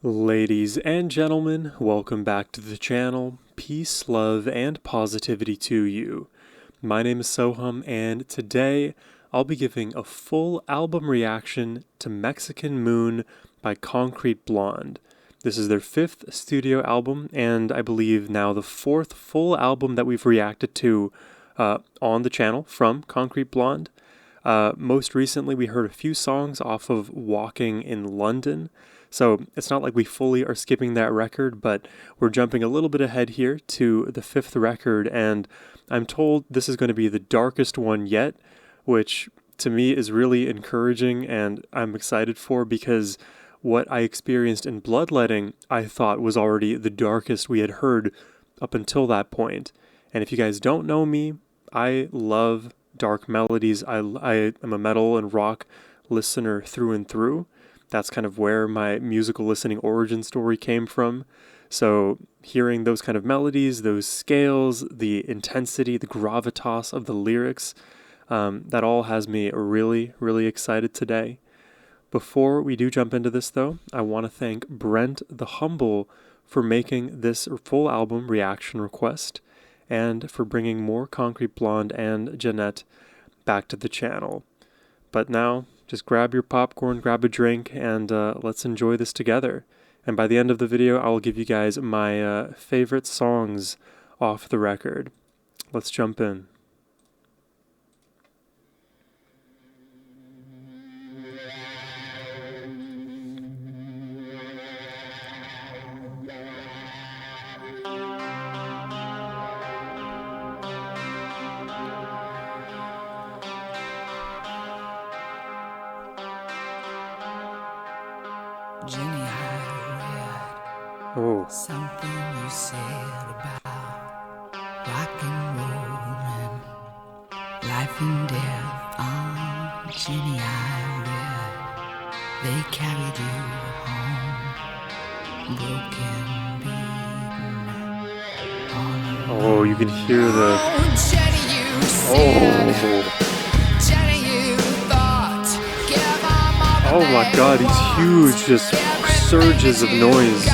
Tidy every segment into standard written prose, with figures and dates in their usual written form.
Ladies and gentlemen, welcome back to the channel. Peace, love, and positivity to you. My name is Sohum, and today I'll be giving a full album reaction to Mexican Moon by Concrete Blonde. This is their 5th studio album, and I believe now the 4th full album that we've reacted to on the channel from Concrete Blonde. Most recently, we heard a few songs off of Walking in London. So it's not like we fully are skipping that record, but we're jumping a little bit ahead here to the 5th record, and I'm told this is going to be the darkest one yet, which to me is really encouraging and I'm excited for, because what I experienced in Bloodletting I thought was already the darkest we had heard up until that point. And if you guys don't know me, I love dark melodies. I am a metal and rock listener through and through. That's kind of where my musical listening origin story came from. So hearing those kind of melodies, those scales, the intensity, the gravitas of the lyrics, that all has me really, really excited today. Before we do jump into this though, I want to thank Brent the Humble for making this full album reaction request and for bringing more Concrete Blonde and Jeanette back to the channel. But now, just grab your popcorn, grab a drink, and let's enjoy this together. And by the end of the video, I will give you guys my favorite songs off the record. Let's jump in. Jenny, I read something you said about rock and roll and life and death. Jenny, I read they carried you home, broken, beaten, all alone. Oh, you can hear the... Jenny, you said, Oh my god, he's huge, just surges of noise.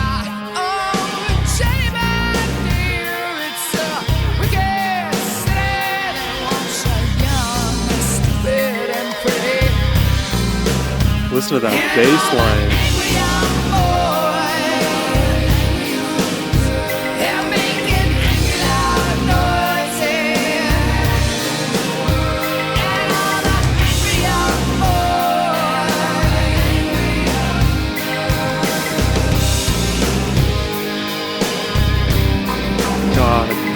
Listen to that bass line.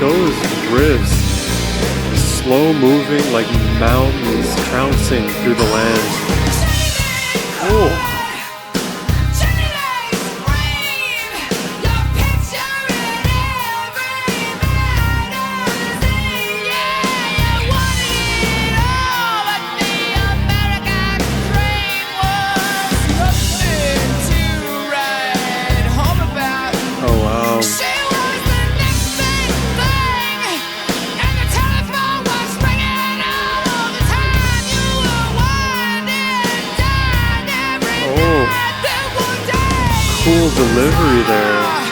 Those riffs, slow moving like mountains trouncing through the land. Oh. Cool delivery there.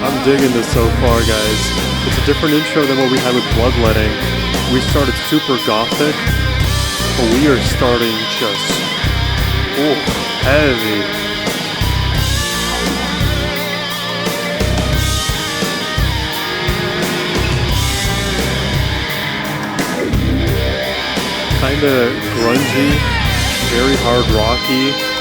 I'm digging this so far, guys. It's a different intro than what we had with Bloodletting. We started super gothic, but we are starting just heavy. Kinda grungy, very hard rocky.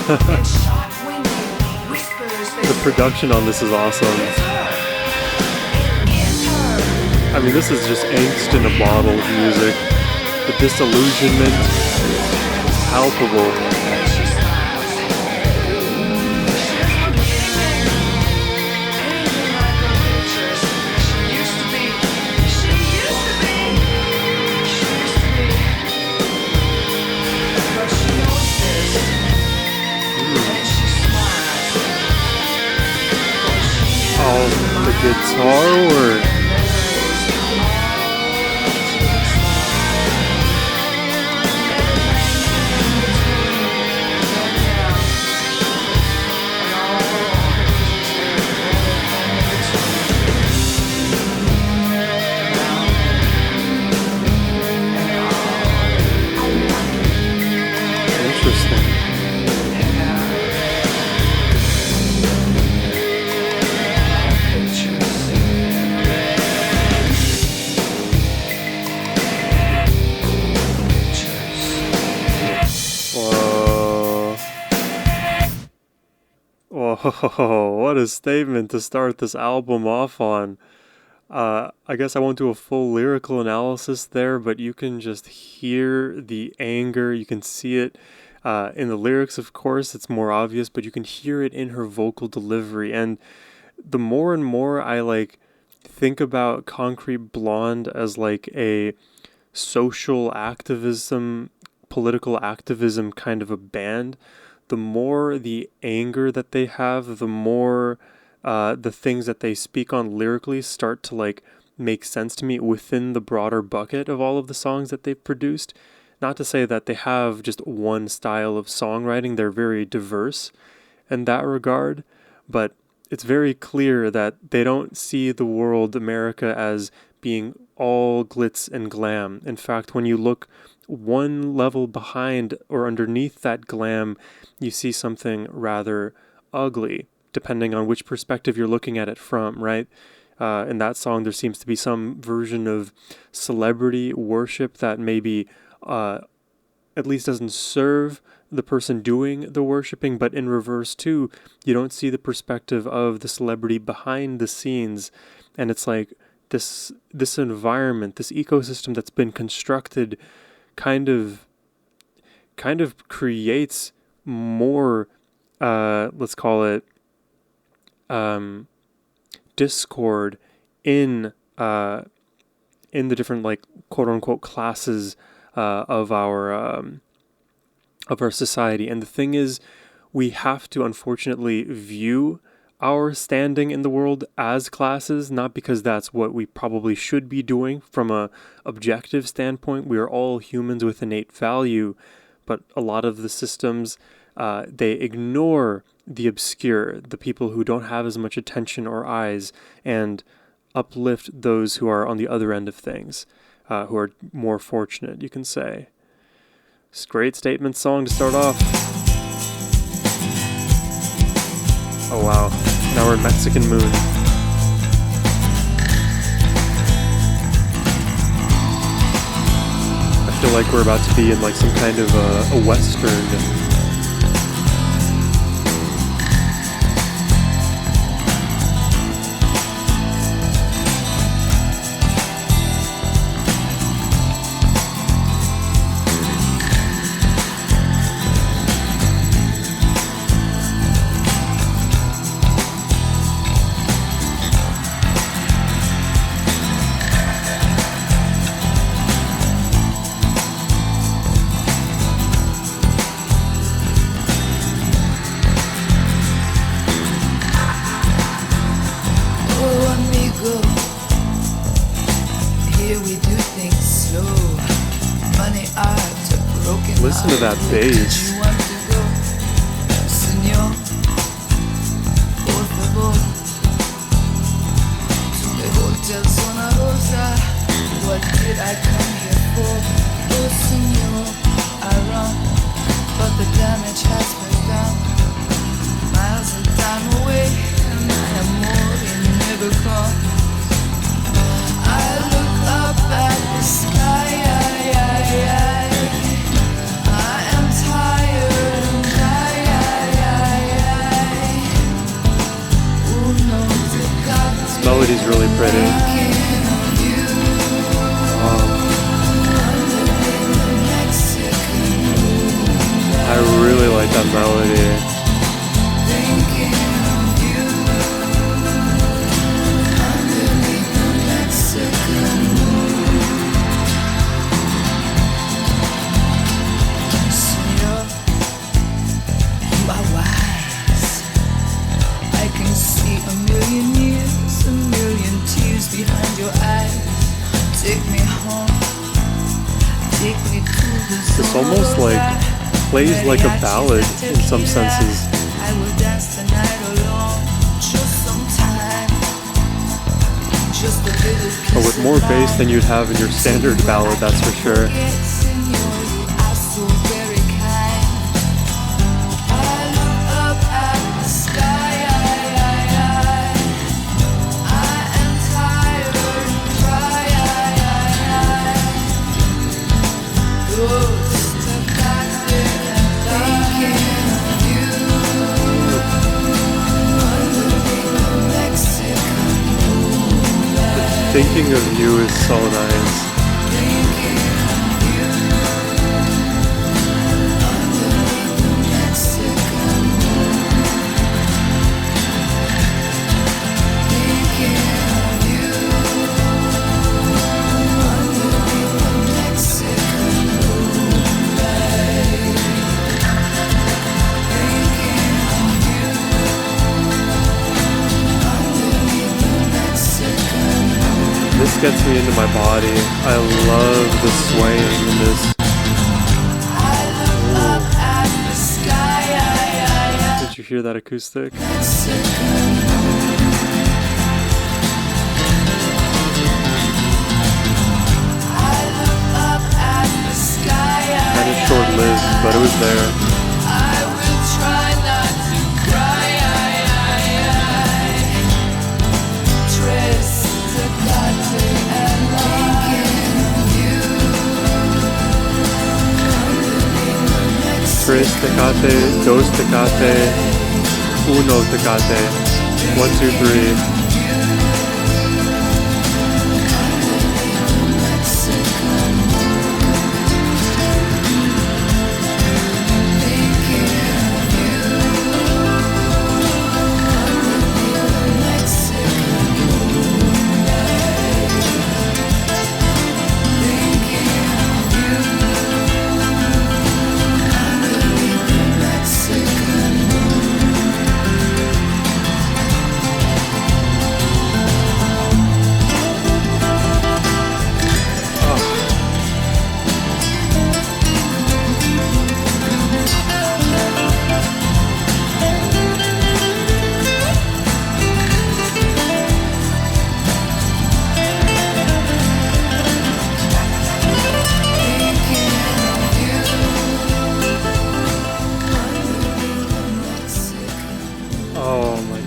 The production on this is awesome. I mean, this is just angst in a bottle of music. The disillusionment is palpable. Oh, the guitar work. Interesting. Whoa, what a statement to start this album off on. I guess I won't do a full lyrical analysis there, but you can just hear the anger. You can see it in the lyrics, of course. It's more obvious, but you can hear it in her vocal delivery. And the more and more I think about Concrete Blonde as like a social activism, political activism kind of a band, the more the anger that they have, the more the things that they speak on lyrically start to make sense to me within the broader bucket of all of the songs that they've produced. Not to say that they have just one style of songwriting, they're very diverse in that regard, but it's very clear that they don't see the world, America, as being all glitz and glam. In fact, when you look one level behind or underneath that glam, you see something rather ugly, depending on which perspective you're looking at it from, right? In that song, there seems to be some version of celebrity worship that maybe at least doesn't serve the person doing the worshiping, but in reverse too, you don't see the perspective of the celebrity behind the scenes, and it's like this environment, this ecosystem that's been constructed kind of creates more let's call it discord in the different quote unquote classes of our society. And the thing is, we have to unfortunately view our standing in the world as classes, not because that's what we probably should be doing from a objective standpoint. We are all humans with innate value, but a lot of the systems, they ignore the obscure, the people who don't have as much attention or eyes, and uplift those who are on the other end of things, who are more fortunate, you can say. It's a great statement song to start off. Oh wow, now we're in Mexican Moon. I feel like we're about to be in some kind of a western. Listen to that bass. What did I come here for? Oh, senor, I run, but the damage has been done. Miles and time away, and I am more than never come. I look up at the sky, I am tired. Melody's really pretty. I really like that melody. This almost like plays like a ballad in some senses. But with more bass than you'd have in your standard ballad, that's for sure. Thinking of you is so nice. This gets me into my body. I love the swaying in this. Ooh. Did you hear that acoustic? Kind of short-lived, but it was there. Tres tecate, dos tecate, uno tecate, 1, 2, 3.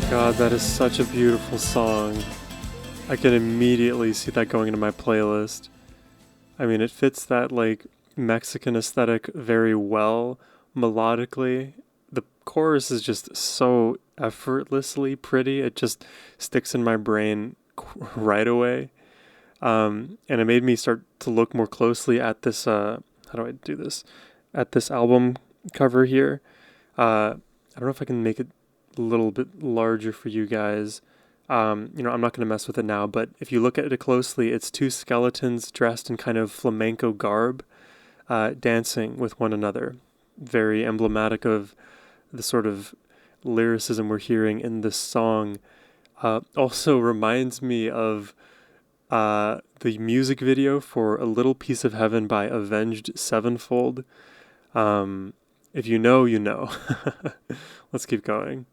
God, that is such a beautiful song. I can immediately see that going into my playlist. I mean, it fits that like Mexican aesthetic very well melodically. The chorus is just so effortlessly pretty. It just sticks in my brain right away. And it made me start to look more closely at this, how do I do this? At this album cover here. I don't know if I can make it a little bit larger for you guys. I'm not going to mess with it now, but if you look at it closely, it's two skeletons dressed in kind of flamenco garb, dancing with one another. Very emblematic of the sort of lyricism we're hearing in this song. Also reminds me of the music video for A Little Piece of Heaven by Avenged Sevenfold. If you know, you know. Let's keep going.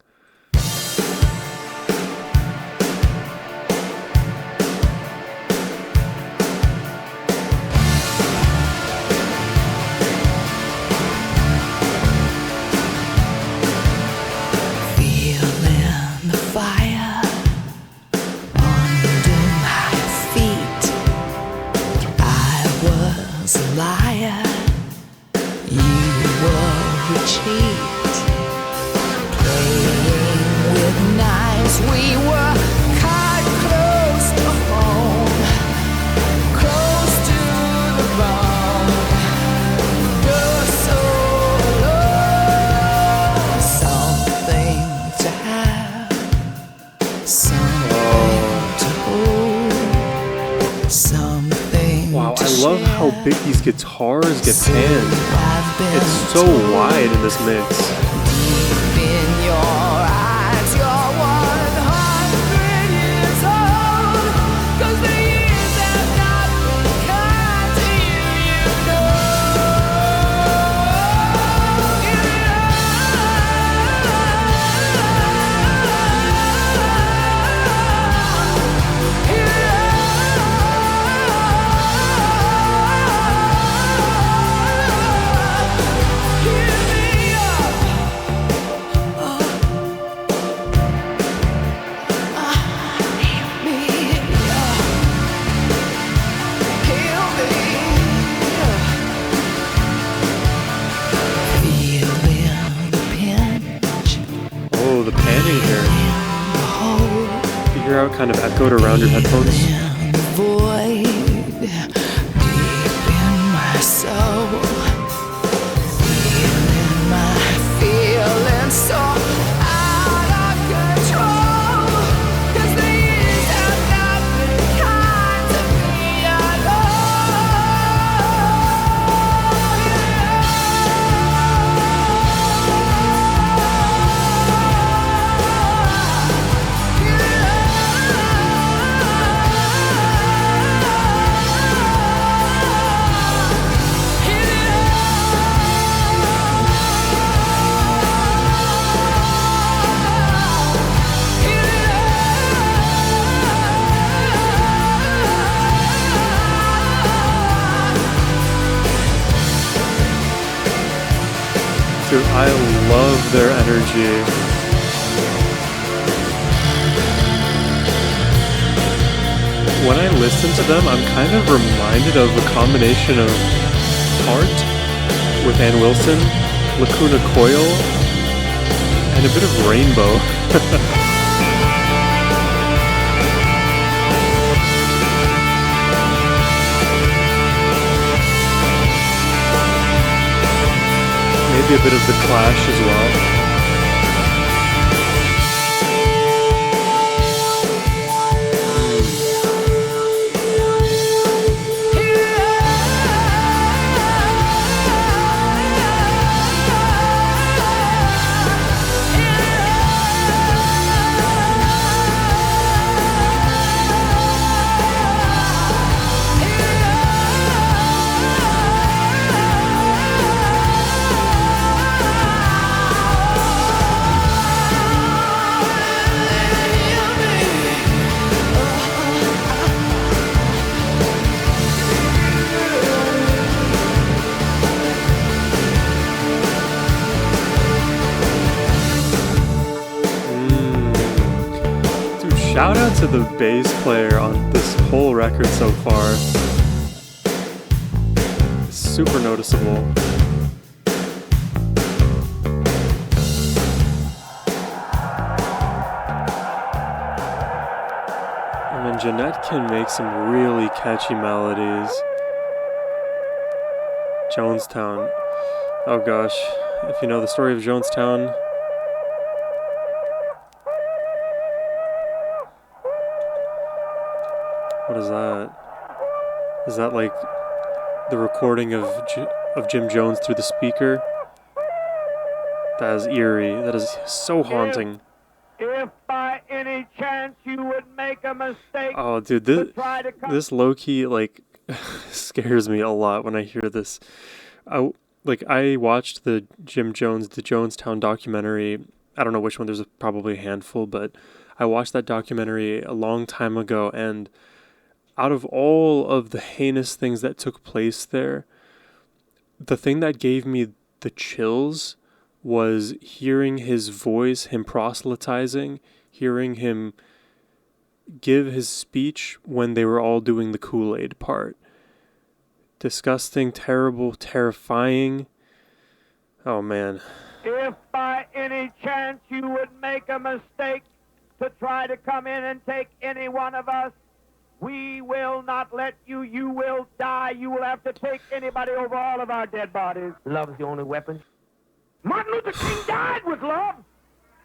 Cheat, play love how big these guitars get panned. It's so wide in this mix. Oh, the panning here. Figure out kind of echoed around your headphones. Dude, I love their energy. When I listen to them, I'm kind of reminded of a combination of Heart with Ann Wilson, Lacuna Coil, and a bit of Rainbow. Maybe a bit of The Clash as well. Shout out to the bass player on this whole record so far. Super noticeable. I mean, Jeanette can make some really catchy melodies. Jonestown. Oh gosh, if you know the story of Jonestown, what is that? Is that like the recording of Jim Jones through the speaker? That is eerie. That is so haunting. If by any chance you would make a mistake, oh, dude, this low key like scares me a lot when I hear this. I watched the Jonestown documentary. I don't know which one. There's probably a handful, but I watched that documentary a long time ago, and out of all of the heinous things that took place there, the thing that gave me the chills was hearing his voice, him proselytizing, hearing him give his speech when they were all doing the Kool-Aid part. Disgusting, terrible, terrifying. Oh, man. If by any chance you would make a mistake to try to come in and take any one of us, we will not let you. You will die. You will have to take anybody over all of our dead bodies. Love is the only weapon. Martin Luther King died with love.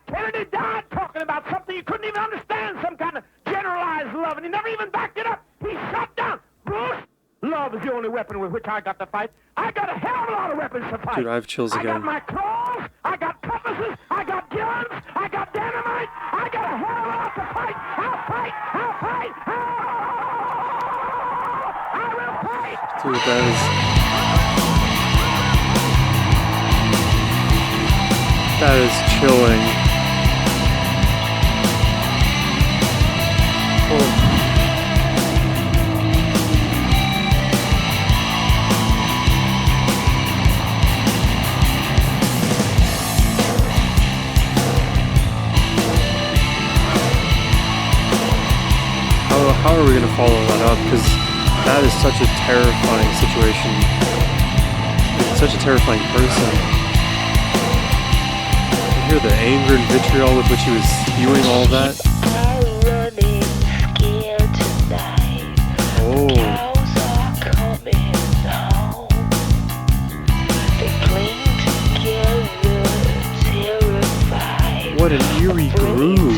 Kennedy died talking about something you couldn't even understand, some kind of generalized love, and he never even backed it up. He shut down. Bruce, love. love is the only weapon with which I got to fight. I got a hell of a lot of weapons to fight. Dude, I have chills I again. got my claws, I got compasses, I got guns, I got dynamite, I got a hell of a lot to fight. I'll fight, I'll fight, I will fight. Dude, that is chilling. Oh. How are we going to follow that up? Because that is such a terrifying situation. Such a terrifying person. You hear the anger and vitriol with which he was spewing all that? Oh. What an eerie groove.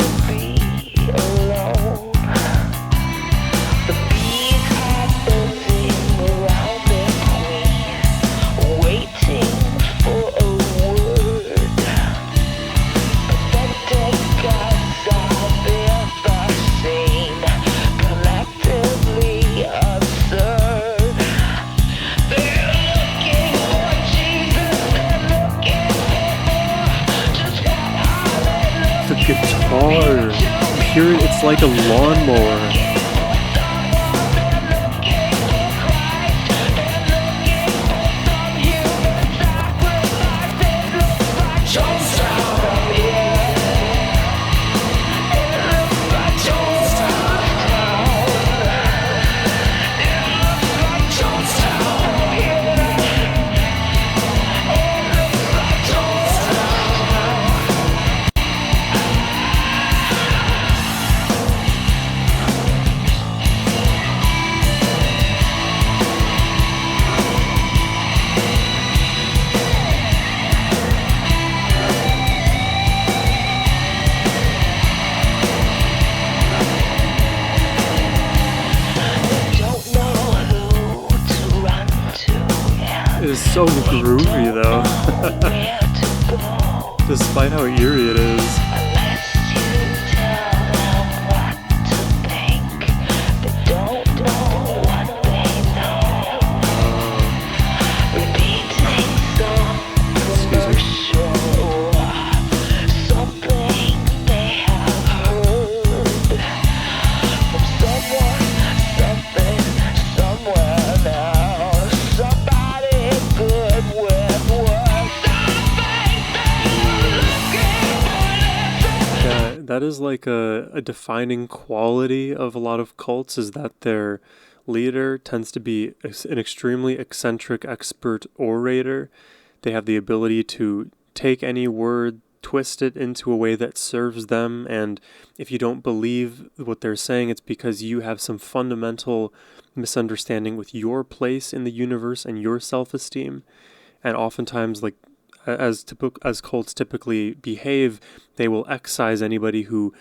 Guitar, pure, it's like a lawnmower. It is so groovy though, despite how eerie it is. That is like a defining quality of a lot of cults, is that their leader tends to be an extremely eccentric expert orator. They have the ability to take any word, twist it into a way that serves them, and if you don't believe what they're saying, it's because you have some fundamental misunderstanding with your place in the universe and your self-esteem. And oftentimes, like, as cults typically behave, they will excise anybody who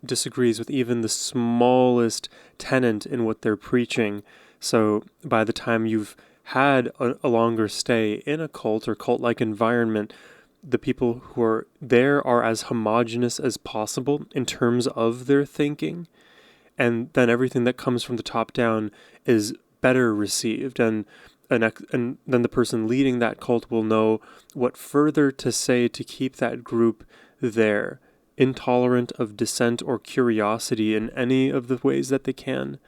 disagrees with even the smallest tenet in what they're preaching. So by the time you've had a longer stay in a cult or cult-like environment, the people who are there are as homogenous as possible in terms of their thinking, and then everything that comes from the top down is better received, and then the person leading that cult will know what further to say to keep that group there, intolerant of dissent or curiosity in any of the ways that they can.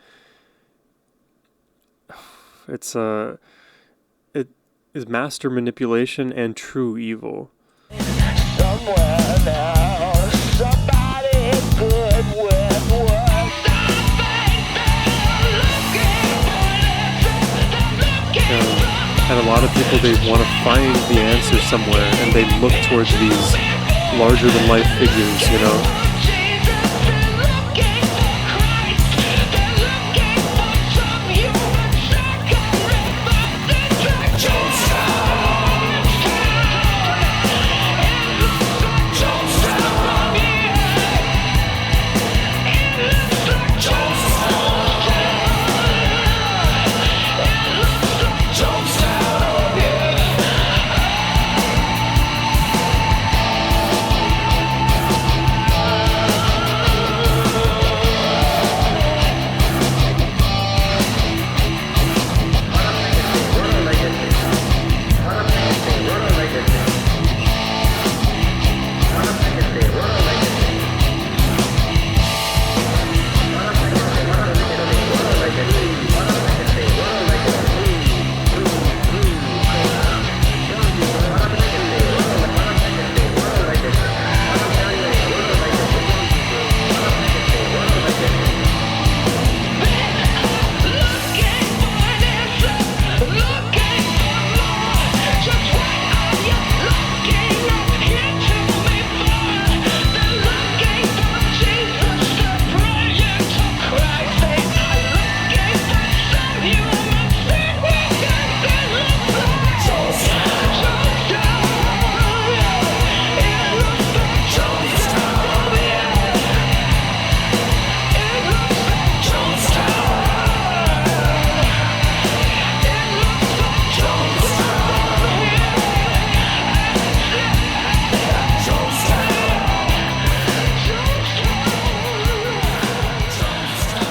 It is master manipulation and true evil. Somewhere now, somebody good with words. And a lot of people, they want to find the answer somewhere, and they look towards these larger-than-life figures, you know?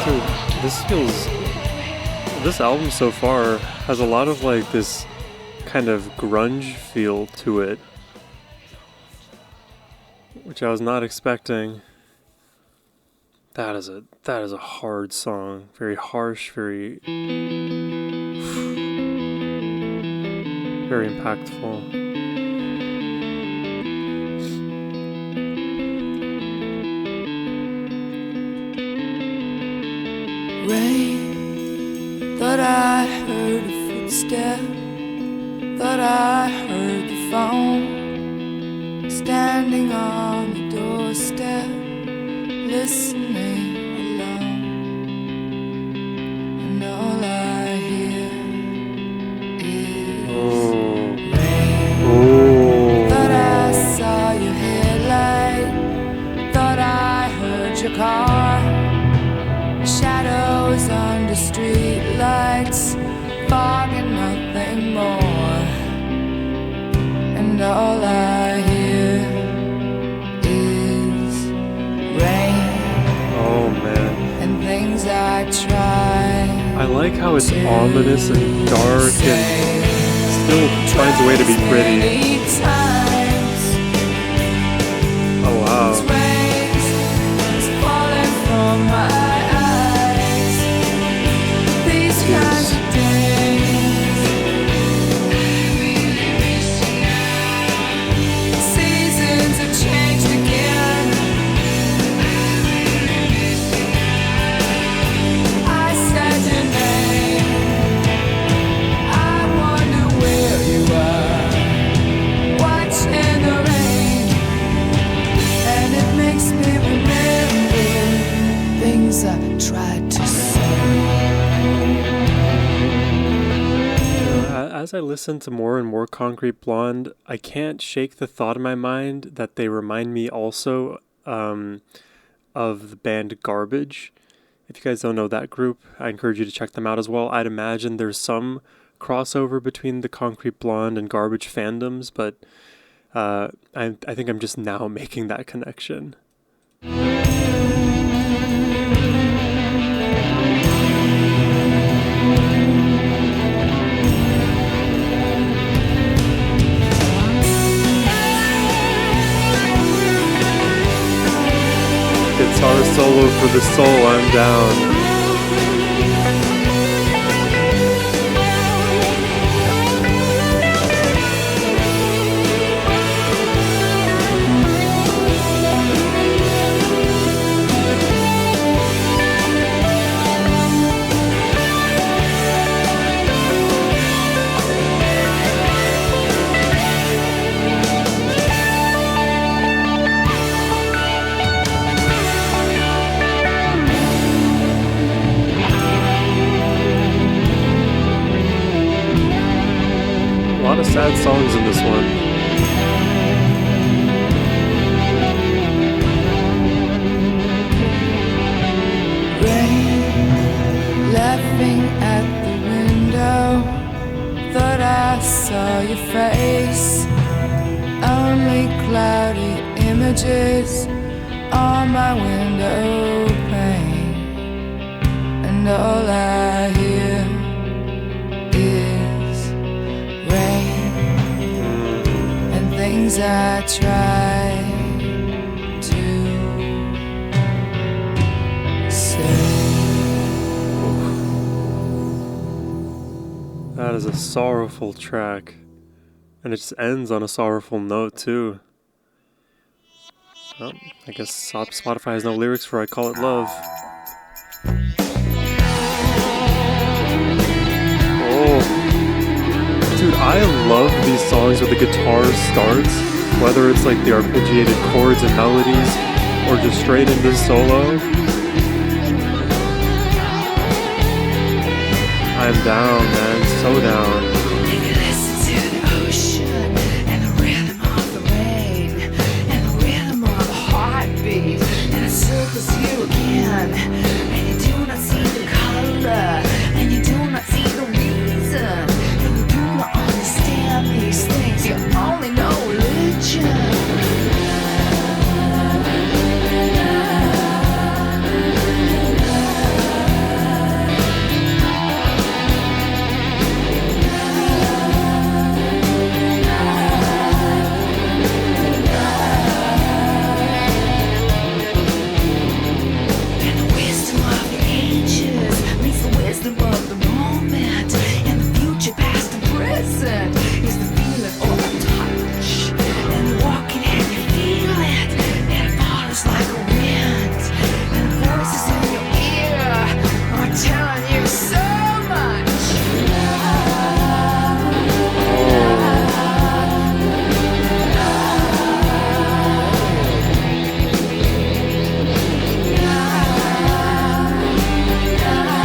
Dude, this album so far has a lot of like this kind of grunge feel to it, which I was not expecting. That is a hard song, very harsh, very impactful. Rain, thought I heard a footstep, thought I heard the phone, standing on the doorstep, listening alone, and all I hear is rain. Thought I saw your headlight, thought I heard your car, shadows under street lights, fog and nothing more, and all I hear is rain. Oh man. And things I try. I like how it's ominous and dark and still finds a way to be pretty. Oh wow. It's falling from my eyes. These kinds of days, seasons have changed again. I said your name. I wonder where you are, watching the rain, and it makes me remember things I tried to say. As I listen to more and more Concrete Blonde, I can't shake the thought in my mind that they remind me also of the band Garbage. If you guys don't know that group, I encourage you to check them out as well. I'd imagine there's some crossover between the Concrete Blonde and Garbage fandoms, but I think I'm just now making that connection. Guitar solo for the soul, I'm down. A lot of sad songs in this one. Rain, laughing at the window, thought I saw your face. Only cloudy images on my window pane, and all I hear is rain, and things I try to say. That is a sorrowful track. And it just ends on a sorrowful note, too. Well, I guess Spotify has no lyrics for I Call It Love. Oh. Dude, I love these songs where the guitar starts, whether it's like the arpeggiated chords and melodies, or just straight into solo. I'm down, man, so down.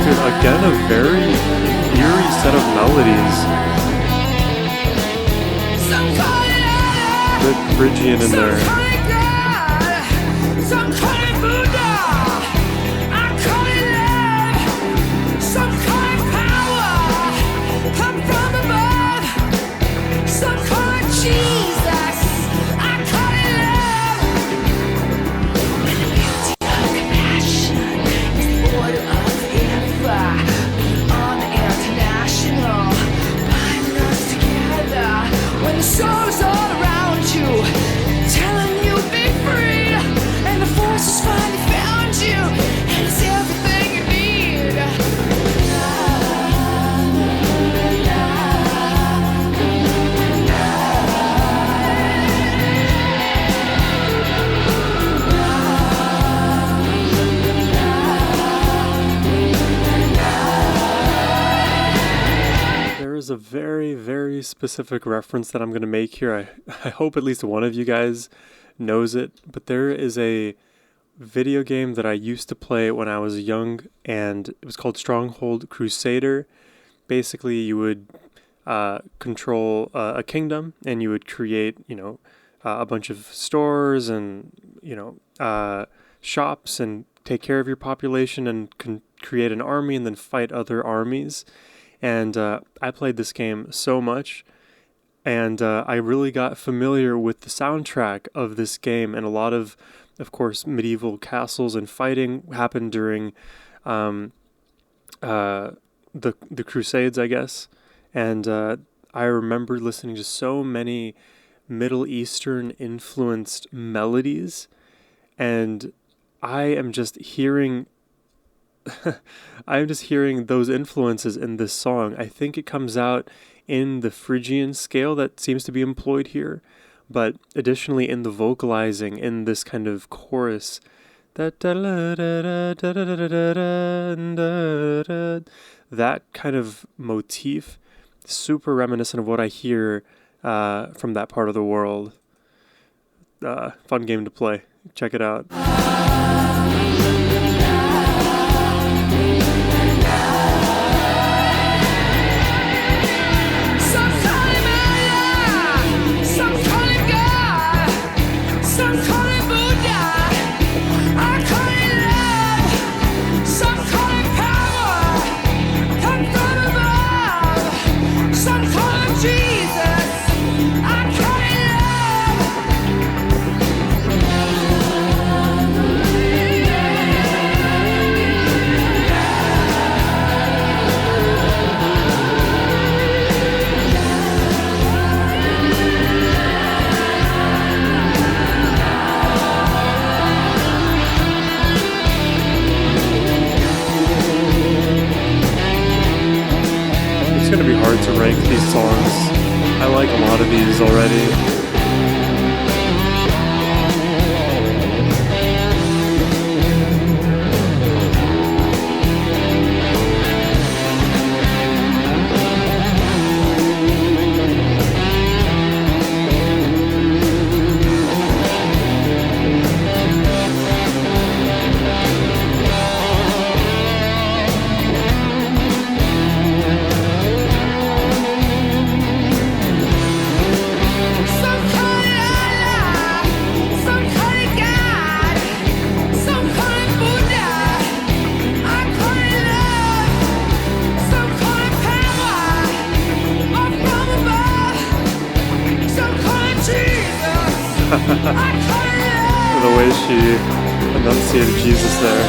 Dude, again, a very eerie set of melodies. Good Phrygian in there. Souls all around you, telling you be free, and the forces finally found you, and it's everything you need. There is a very, very specific reference that I'm going to make here. I hope at least one of you guys knows it, but there is a video game that I used to play when I was young, and it was called Stronghold Crusader. Basically, you would control a kingdom, and you would create, a bunch of stores and, shops, and take care of your population, and create an army, and then fight other armies. And I played this game so much, and I really got familiar with the soundtrack of this game, and a lot of course, medieval castles and fighting happened during the Crusades, I guess. And I remember listening to so many Middle Eastern influenced melodies, and I am just hearing those influences in this song. I think it comes out in the Phrygian scale that seems to be employed here, but additionally in the vocalizing in this kind of chorus, that kind of motif, super reminiscent of what I hear from that part of the world. Fun game to play. Check it out. It's going to be hard to rank these songs. I like a lot of these already. The way she enunciated Jesus there.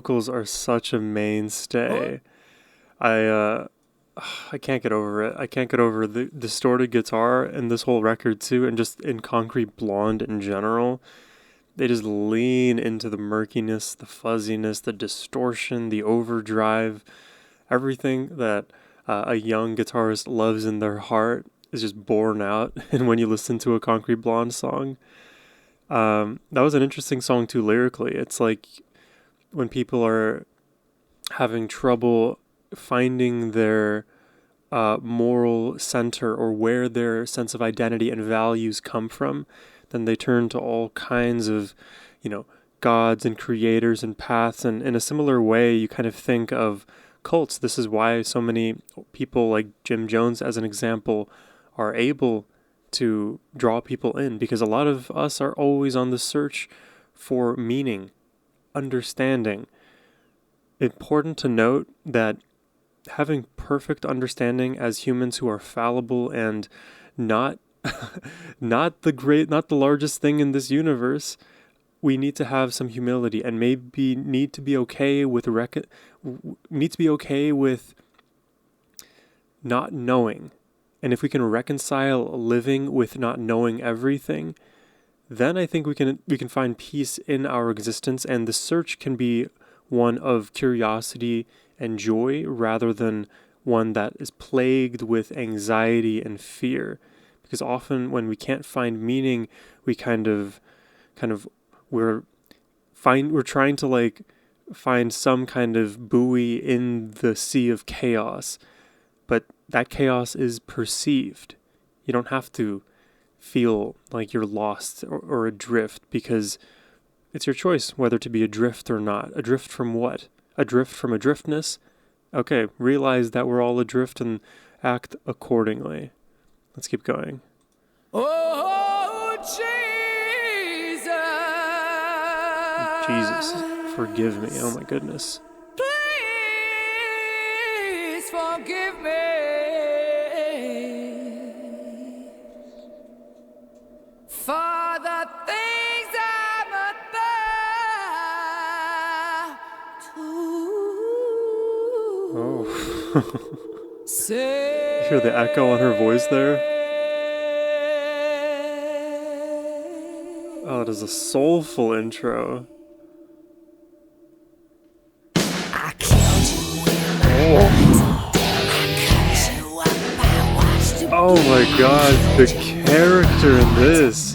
vocals are such a mainstay. I can't get over it. I can't get over the distorted guitar in this whole record too, and just in Concrete Blonde in general. They just lean into the murkiness, the fuzziness, the distortion, the overdrive, everything that a young guitarist loves in their heart is just born out. And when you listen to a Concrete Blonde song, that was an interesting song too lyrically. It's like when people are having trouble finding their moral center or where their sense of identity and values come from, then they turn to all kinds of, gods and creators and paths. And in a similar way, you kind of think of cults. This is why so many people like Jim Jones, as an example, are able to draw people in, because a lot of us are always on the search for meaning, understanding. Important to note that having perfect understanding as humans who are fallible and not not the largest thing in this universe, we need to have some humility and maybe need to be okay with not knowing. And if we can reconcile living with not knowing everything, then I think we can find peace in our existence, and the search can be one of curiosity and joy rather than one that is plagued with anxiety and fear. Because often when we can't find meaning, we we're trying to find some kind of buoy in the sea of chaos, but that chaos is perceived. You don't have to feel like you're lost or adrift, because it's your choice whether to be adrift or not. Adrift from what? Adrift from adriftness? Okay, realize that we're all adrift and act accordingly. Let's keep going. Oh, Jesus, forgive me. Oh my goodness. please forgive me for the things I'm about to Oh. say. You hear the echo on her voice there? Oh, it is a soulful intro. I killed you Oh my god, the character in this.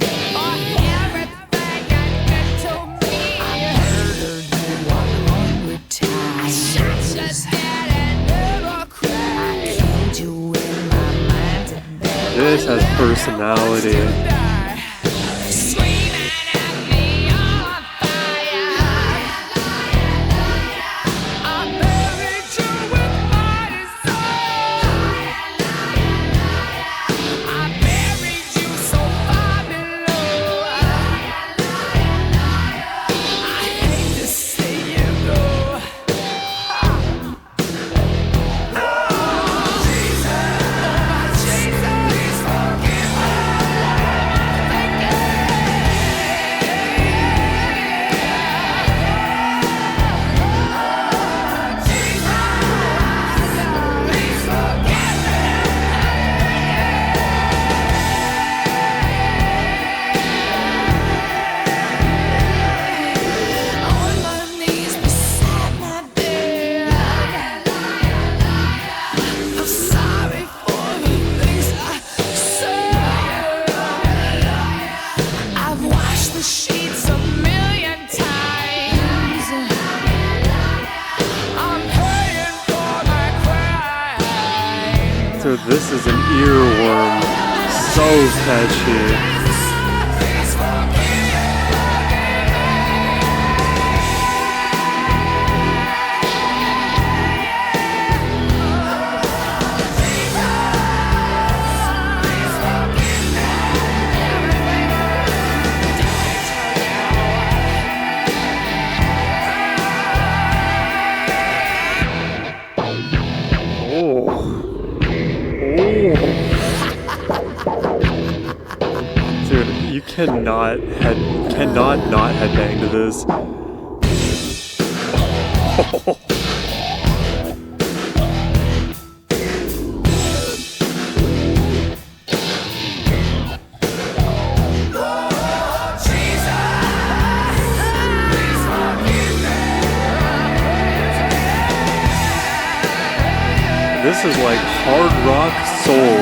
This has personality. This is an earworm. So catchy. Dude, you cannot not headbang to this. This is like hard rock soul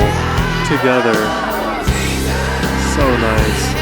together. So nice.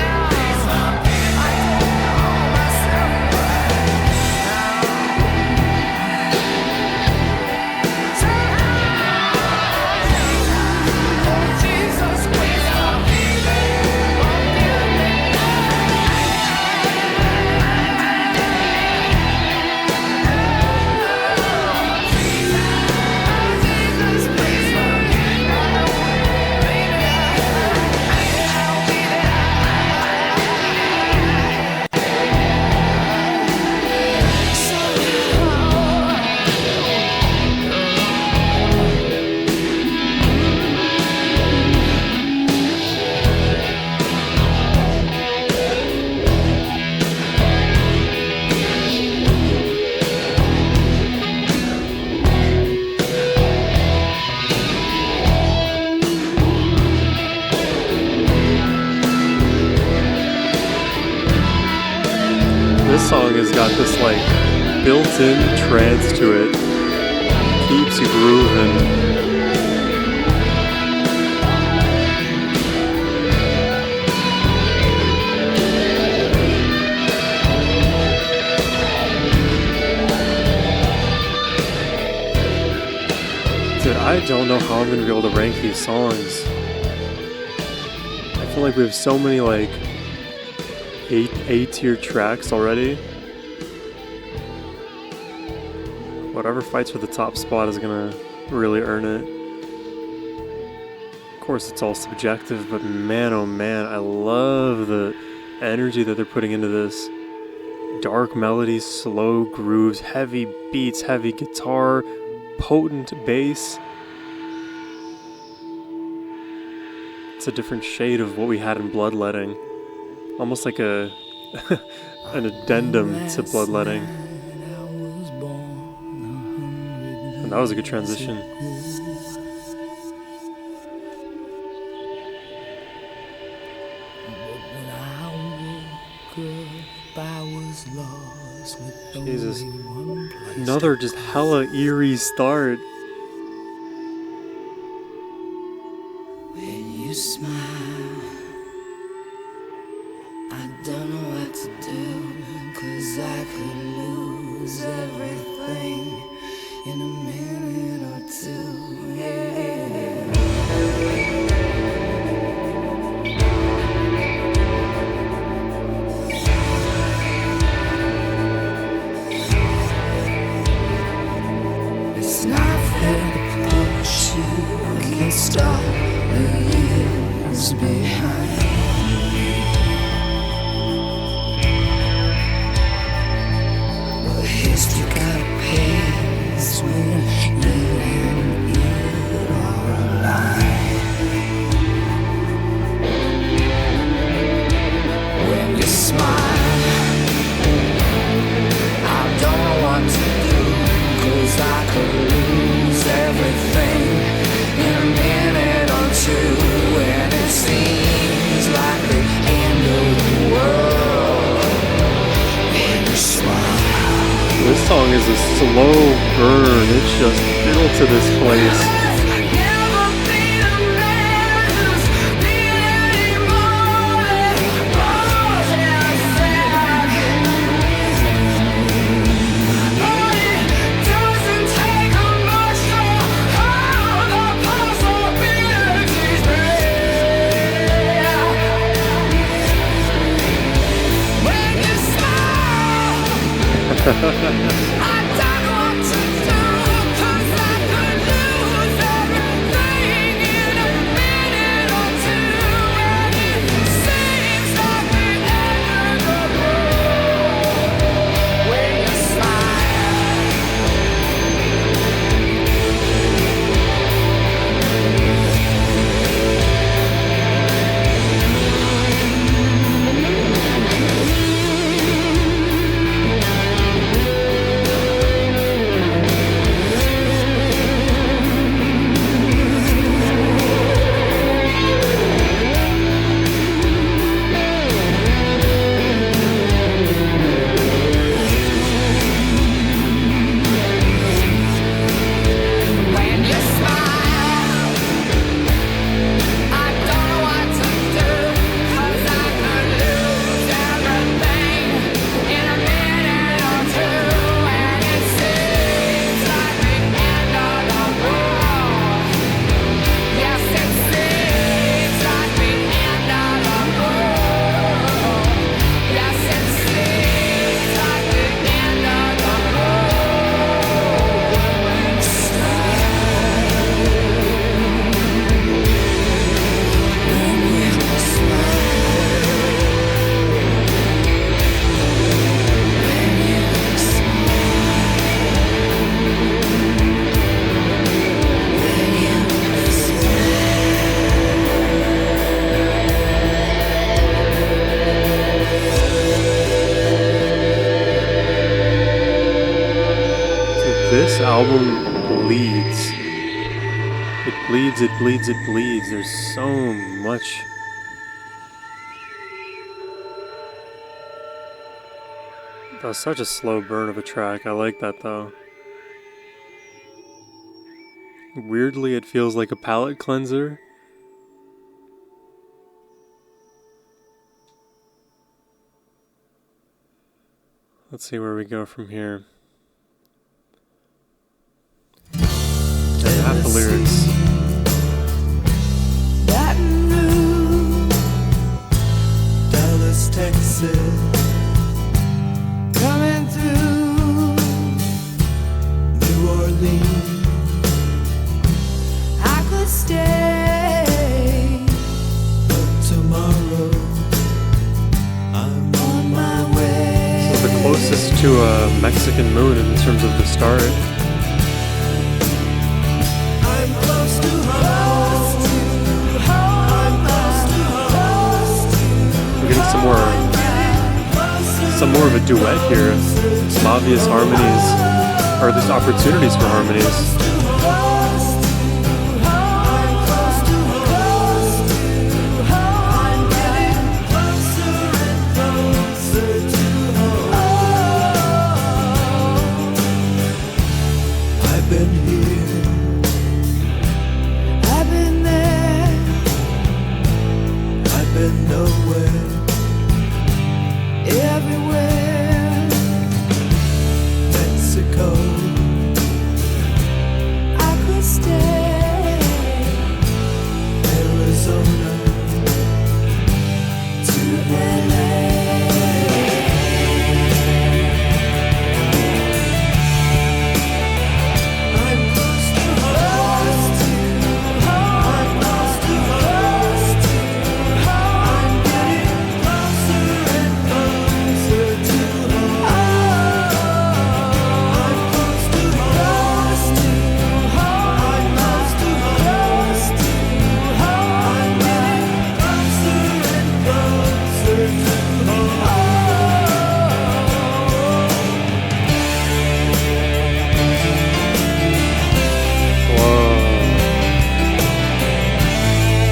This song has got this like built-in trance to it. Keeps you grooving. Dude, I don't know how I'm gonna be able to rank these songs. I feel like we have so many like A-tier tracks already. Whatever fights for the top spot is gonna really earn it. Of course, it's all subjective, but man, oh man, I love the energy that they're putting into this. Dark melodies, slow grooves, heavy beats, heavy guitar, potent bass. It's a different shade of what we had in Bloodletting. Almost like an addendum to Bloodletting. And that was a good transition. Jesus. Another just hella eerie start. When you smile, I don't know what to do, 'cause I could lose everything in a minute or two. It's not fair to push you against all the years behind. History got a pace when you and it are aligned. When you smile, I don't know what to do, 'cause I could lose everything in a minute or two, and it seems like the end of the world. When you smile. This song is a slow burn. It's just built to this place. album bleeds. It bleeds, it bleeds, it bleeds. There's so much. That was such a slow burn of a track. I like that though. Weirdly, it feels like a palate cleanser. Let's see where we go from here. Half the lyrics. Baton Rouge, Dallas, Texas, coming through New Orleans. I could stay, but tomorrow I'm on my way. So the closest to a Mexican moon in terms of the start. We're getting some more of a duet here. Some obvious harmonies, or at least opportunities for harmonies. I've been here, I've been there, I've been nowhere, everywhere. Mexico, I could stay. Arizona to LA.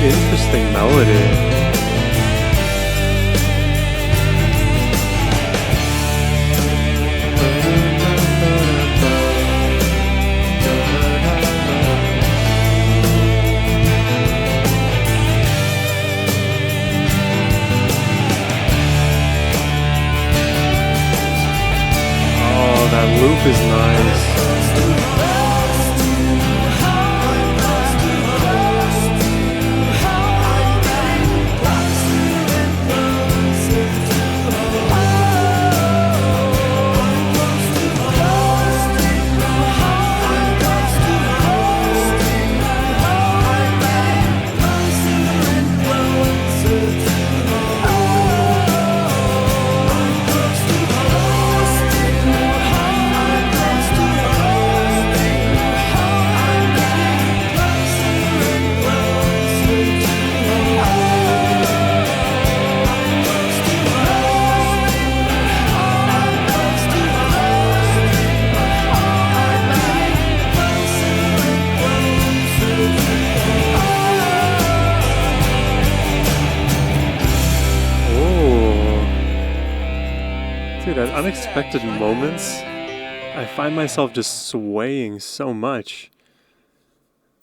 Interesting melody. Oh, that loop is nice. Dude, at unexpected moments, I find myself just swaying so much.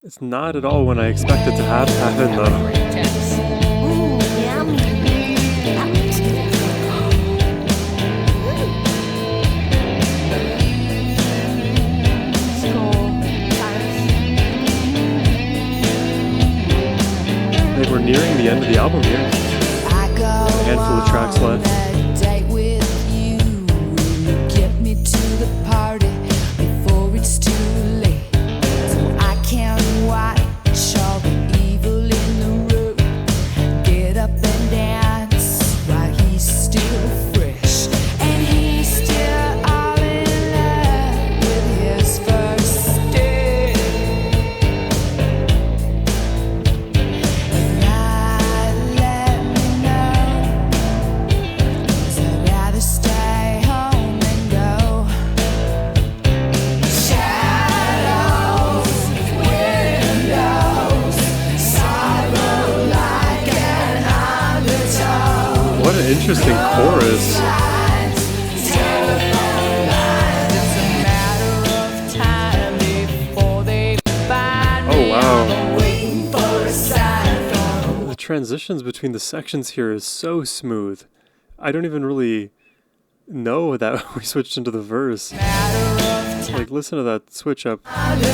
It's not at all when I expect it to happen though. I think we're nearing the end of the album here. A handful of tracks left. What an interesting chorus. Oh wow. The transitions between the sections here is so smooth. I don't even really know that we switched into the verse. Like, listen to that switch up chorus.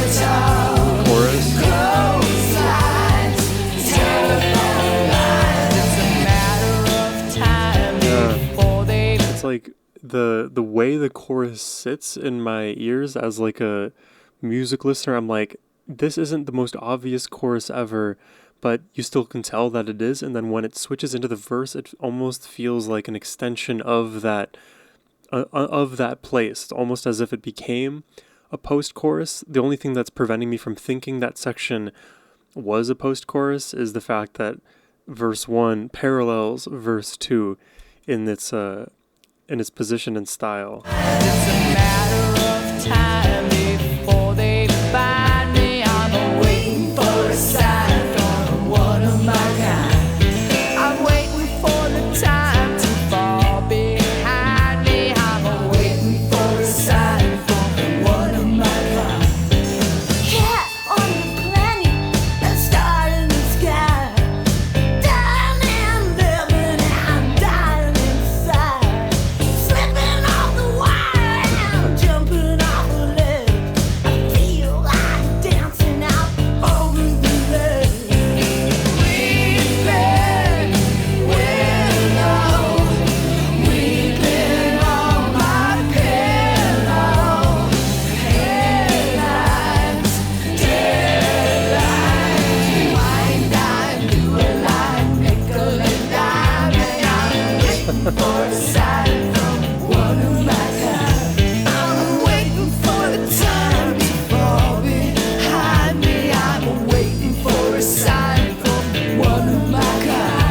It's like the way the chorus sits in my ears as like a music listener. I'm like, this isn't the most obvious chorus ever, but you still can tell that it is. And then when it switches into the verse, it almost feels like an extension of that place. It's almost as if it became a post-chorus. The only thing that's preventing me from thinking that section was a post-chorus is the fact that verse 1 parallels verse 2 in its position and style. It's a matter of time before they find me. I'm waiting for a sign from one of my kind. I'm waiting for the time to fall behind me. I'm waiting for a sign from one of my kind. Cat on the planet, a star in the sky. Dying and living, I'm dying inside. Slipping off the wire and jumping off the ledge. I feel like dancing out over the ledge. Weeping willow, weeping on my pillow. Headlines, deadlines, wine dime, do a line, nickel and dime, and I'm waiting for a sign from one of my kind. I'm waiting for the time to fall behind me. I'm waiting for a sign from one of my kind.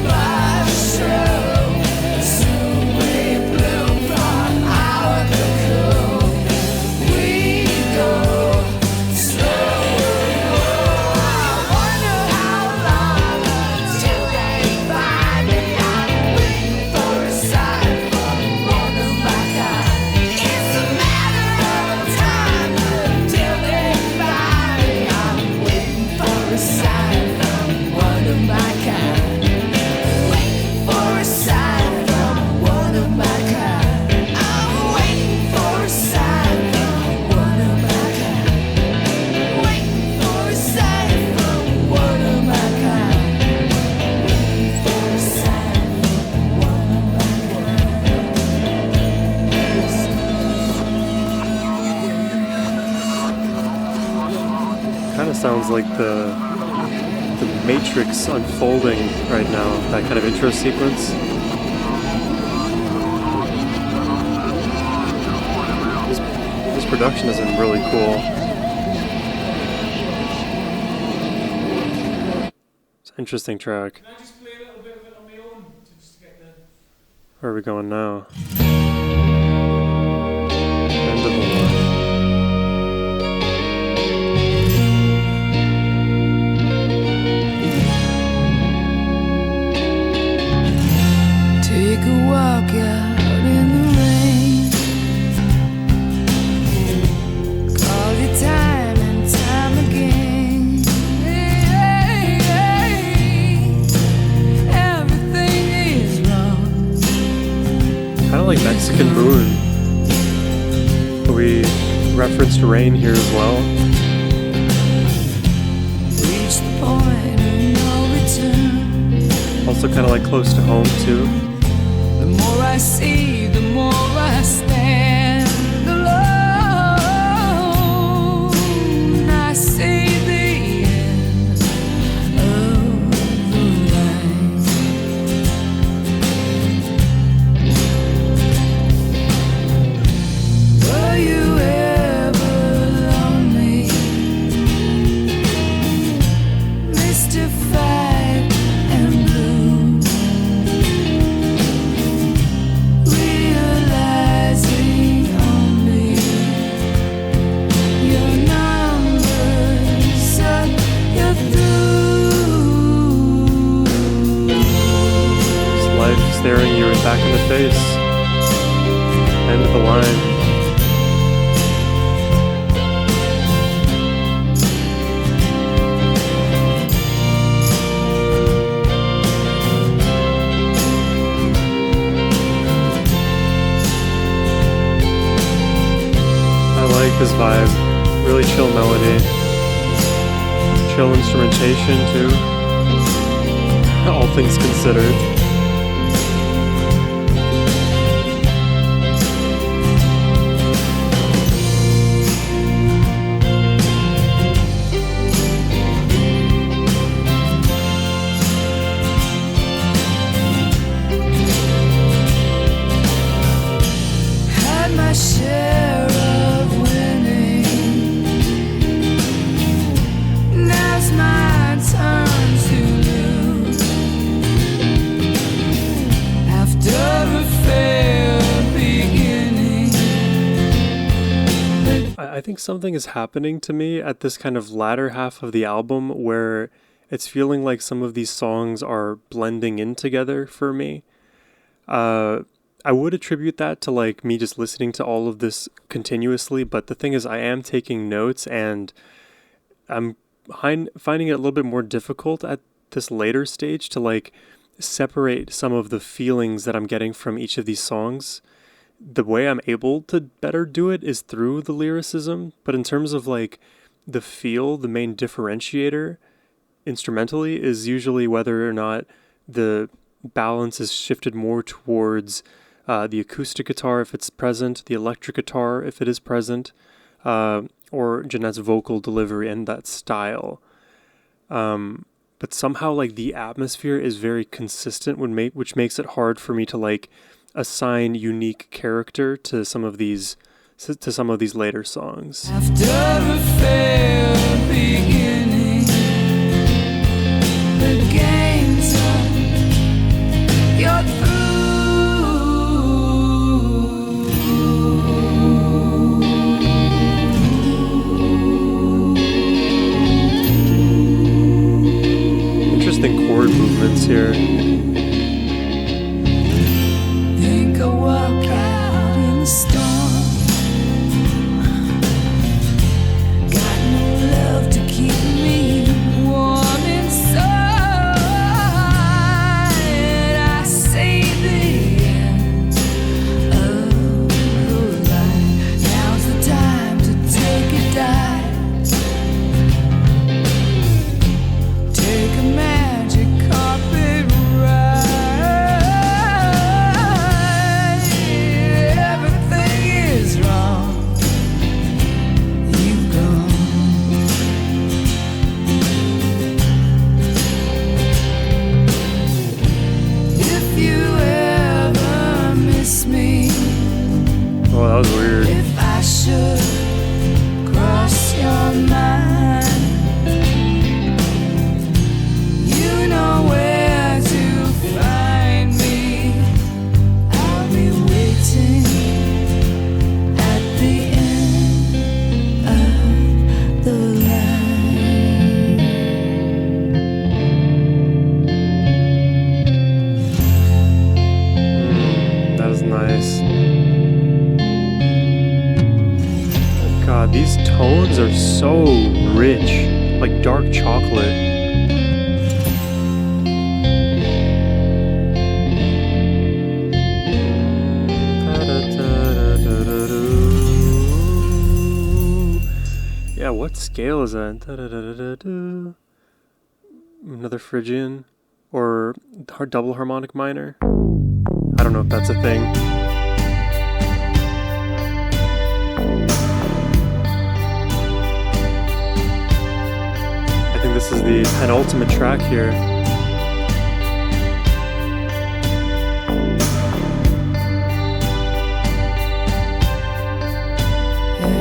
My show, soon we bloom from our cocoon. We go slow. I wonder how long until they find me. I'm waiting for a sign from one of my kind. It's a matter of time until they find me. I'm waiting for a sign from one of my kind. Waiting for a sign from one of my kind. I'm waiting for a sign from one of my kind. Waiting for a sign from one of my kind. Waiting for a sign from one of Kind of sounds like the Matrix unfolding right now, that kind of intro sequence. This production is really cool. It's an interesting track. Can I just play a little bit of it on my own just to get the... Where are we going now? End of the line. Take a walk out in the rain. Call you time and time again. Everything is wrong. Kind of like Mexican Moon. We referenced rain here as well. Reach the point of no return. Also kind of like Close to Home too. The more I see, the more I stand alone. I see the end of the line. Were you ever lonely? face. End of the line. I like this vibe. Really chill melody. Chill instrumentation too. All things considered. Had my share of winning. Now's my turn to lose. After a fair beginning. I think something is happening to me at this kind of latter half of the album where it's feeling like some of these songs are blending in together for me. I would attribute that to like me just listening to all of this continuously, but the thing is I am taking notes and I'm finding it a little bit more difficult at this later stage to like separate some of the feelings that I'm getting from each of these songs. The way I'm able to better do it is through the lyricism, but in terms of like the feel, the main differentiator instrumentally is usually whether or not the balance is shifted more towards the acoustic guitar if it's present, the electric guitar if it is present, or Jeanette's vocal delivery and that style. But somehow like the atmosphere is very consistent, which makes it hard for me to like assign unique character to some of these later songs. After a fair beginning, the game's up, you're through. Interesting chord movements here. Think I walk out in the storm. Got no love to keep me warm inside. I see the end of the light. Now's the time to take a dive. Take a magic carpet ride. Everything is wrong. You've gone. If you ever miss me, Oh, that was weird. if I should cross your mind, you know where to find me. I'll be waiting at the end of the line. That is nice. God, these tones are so rich, like dark chocolate. Yeah, what scale is that? Another Phrygian or double harmonic minor? I don't know if that's a thing. I think this is the penultimate track here. In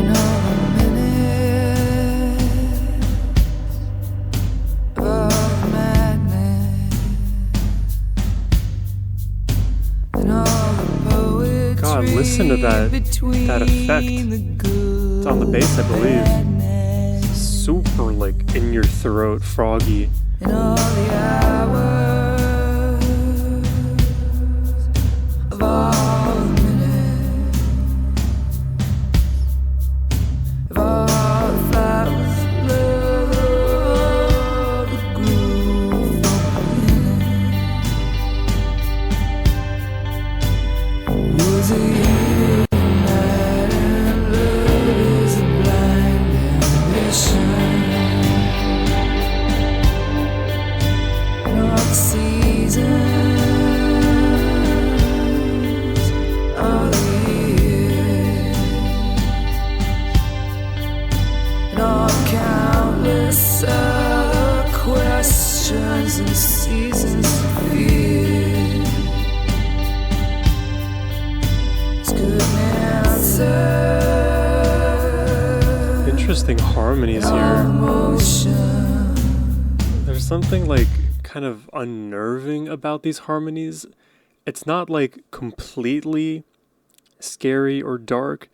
all the minutes of madness, and all the poetry. God, listen to that effect. It's on the bass, I believe. Super like in your throat, froggy. In all the hours of all and all countless other questions and seasons of fear. Good answer. Interesting harmonies here. There's something like kind of unnerving about these harmonies. It's not like completely scary or dark.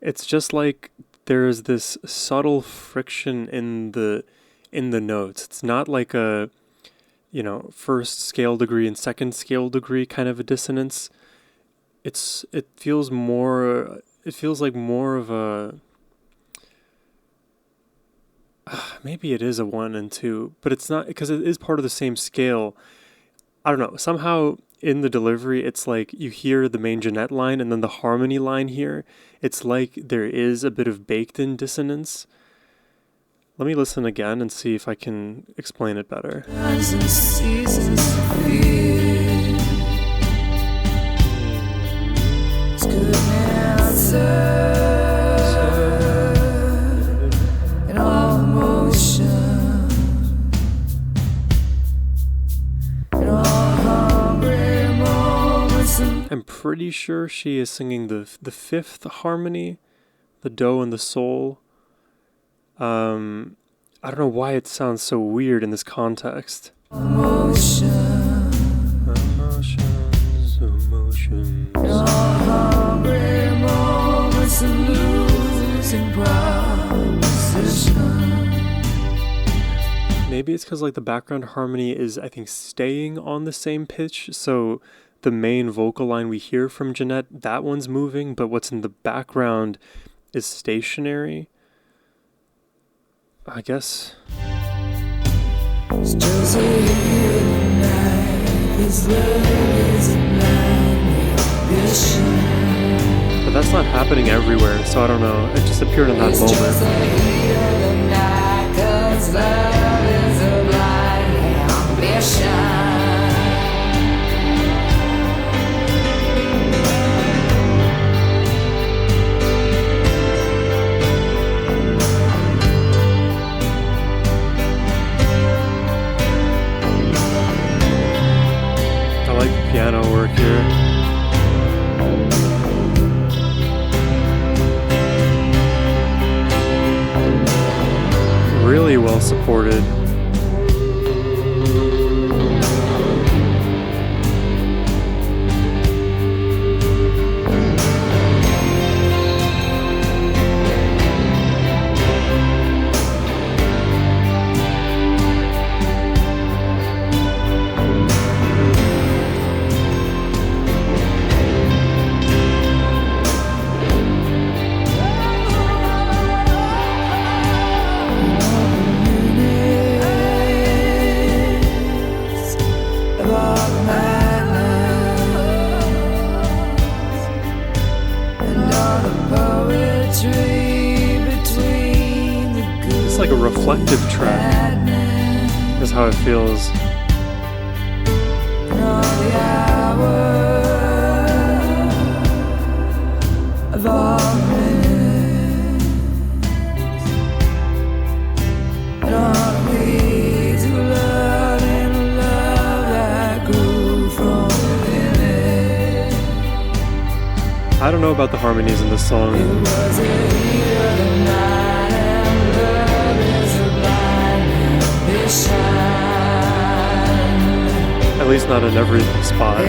It's just like there's this subtle friction in the notes. It's not like a, you know, first scale degree and second scale degree kind of a dissonance. It feels like more of a maybe it is a 1 and 2, but it's not, because it is part of the same scale. I don't know. Somehow in the delivery, it's like you hear the main Jeanette line and then the harmony line here. It's like there is a bit of baked in dissonance. Let me listen again and see if I can explain it better. I'm pretty sure she is singing the fifth harmony, the do and the sol. I don't know why it sounds so weird in this context. Emotions. Maybe it's because like the background harmony is, I think, staying on the same pitch, so the main vocal line we hear from Jeanette, that one's moving, but what's in the background is stationary. I guess. But that's not happening everywhere, so I don't know. It just appeared in that moment. Piano work here. Really well supported. It's like a reflective track, is how it feels. I don't know about the harmonies in this song. At least not in every spot.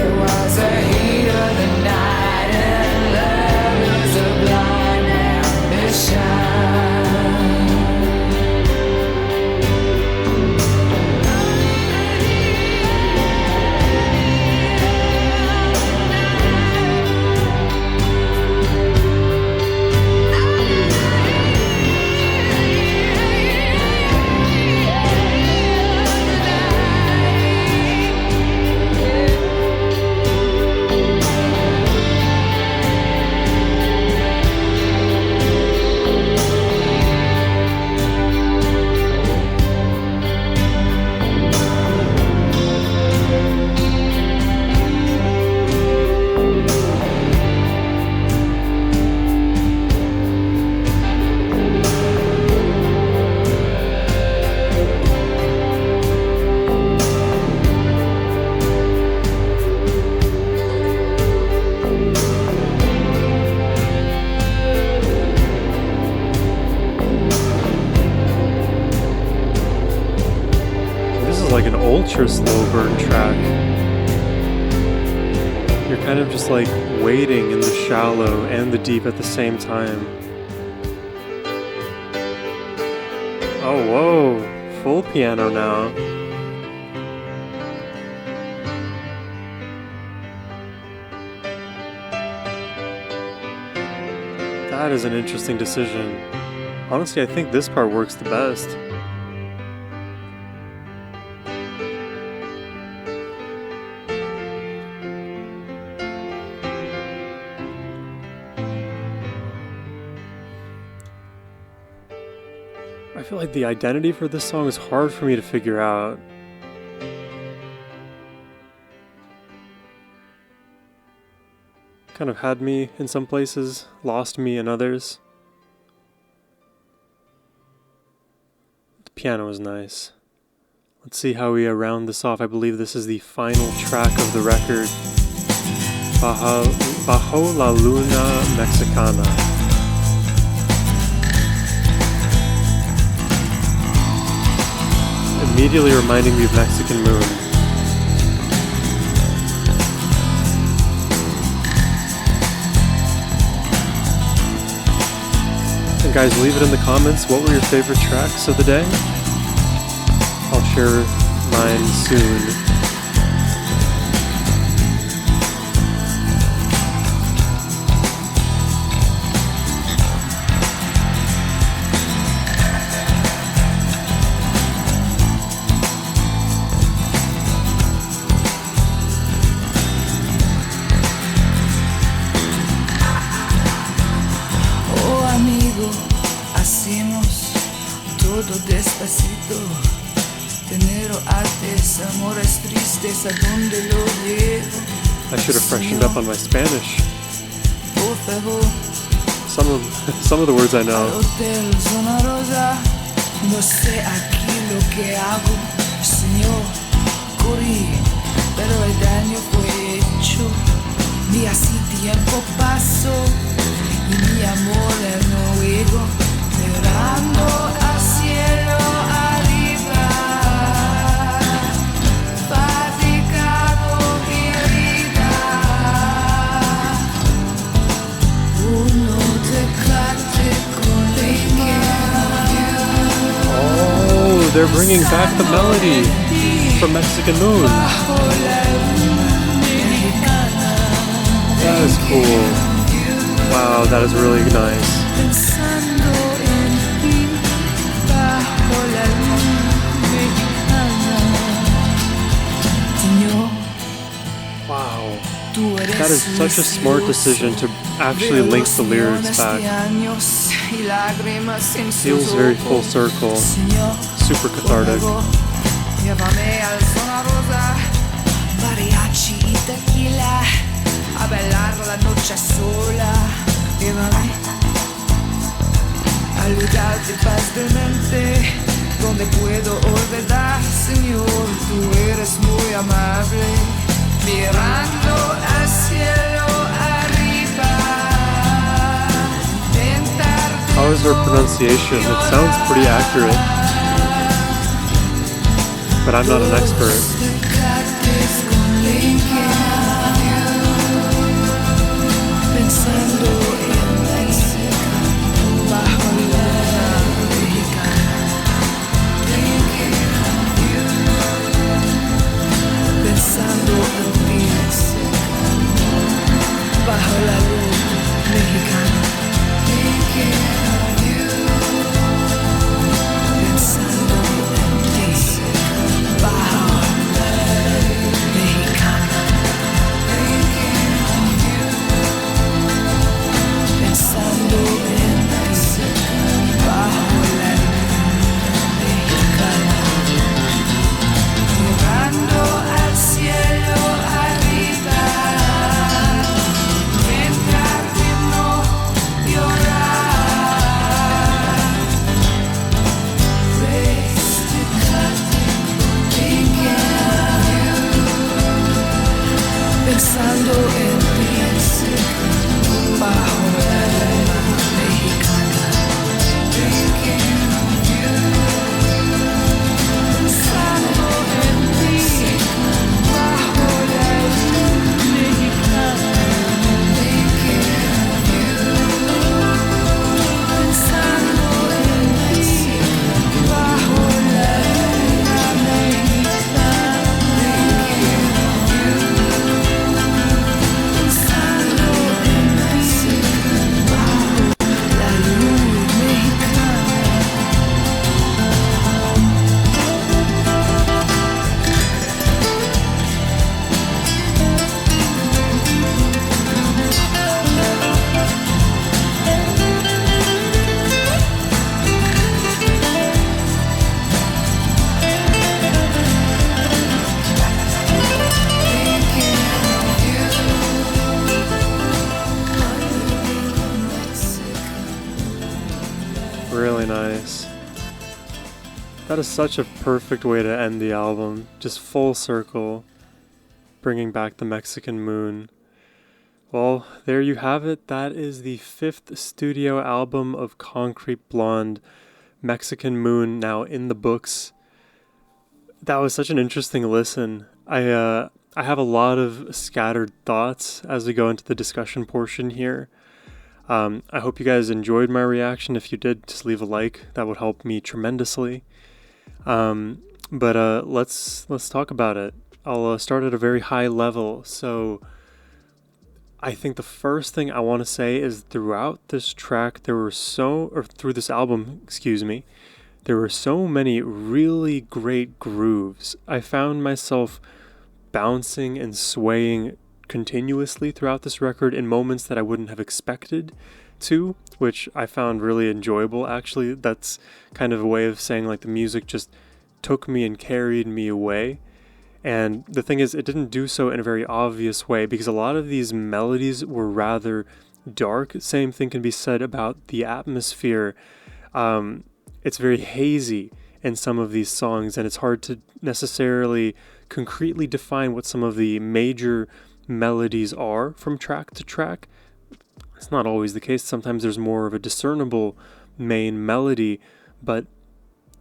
like an ultra slow burn track. You're kind of just like wading in the shallow and the deep at the same time. Oh, whoa, full piano now. That is an interesting decision. Honestly, I think this part works the best. I feel like the identity for this song is hard for me to figure out. Kind of had me in some places, lost me in others. The piano is nice. Let's see how we round this off. I believe this is the final track of the record. Bajo la Luna Mexicana. Immediately reminding me of Mexican Moon. And guys, leave it in the comments. What were your favorite tracks of the day? I'll share mine soon. Hacemos todo despacito. Tener artes, amores tristes, ¿a dónde lo llevo? I should have freshened up on my Spanish. Por favor, some of the words I know. Hotel Zona Rosa, no sé aquí lo que hago, Señor. Corrí, pero el daño fue hecho. Ni así tiempo pasó y mi amor no llegó. Mirando al cielo arriba, fatigado mi vida. Uno te cate con Oh, they're bringing back the melody from Mexican Moon. That is cool. Wow, that is really nice. Wow, that is such a smart decision to actually link the lyrics back. Feels very full circle, super cathartic. Al lugar de paz de mente, donde puedo olvidar, Señor, tú eres muy amable, mirando al cielo arriba. How is her pronunciation? It sounds pretty accurate, but I'm not an expert. Bajo la luz mexicana. Pensando en ti. Bajo That is such a perfect way to end the album. Just full circle, bringing back the Mexican Moon. Well, there you have it. That is the 5th studio album of Concrete Blonde, Mexican Moon, now in the books. That was such an interesting listen. I have a lot of scattered thoughts as we go into the discussion portion here. I hope you guys enjoyed my reaction. If you did, just leave a like. That would help me tremendously. But let's talk about it. I'll start at a very high level. So I think the first thing I want to say is throughout this track, through this album, excuse me, there were so many really great grooves. I found myself bouncing and swaying continuously throughout this record in moments that I wouldn't have expected to, which I found really enjoyable. Actually, that's kind of a way of saying like the music just took me and carried me away. And the thing is, it didn't do so in a very obvious way because a lot of these melodies were rather dark. Same thing can be said about the atmosphere. It's very hazy in some of these songs, and it's hard to necessarily concretely define what some of the major melodies are from track to track. It's not always the case. Sometimes there's more of a discernible main melody, but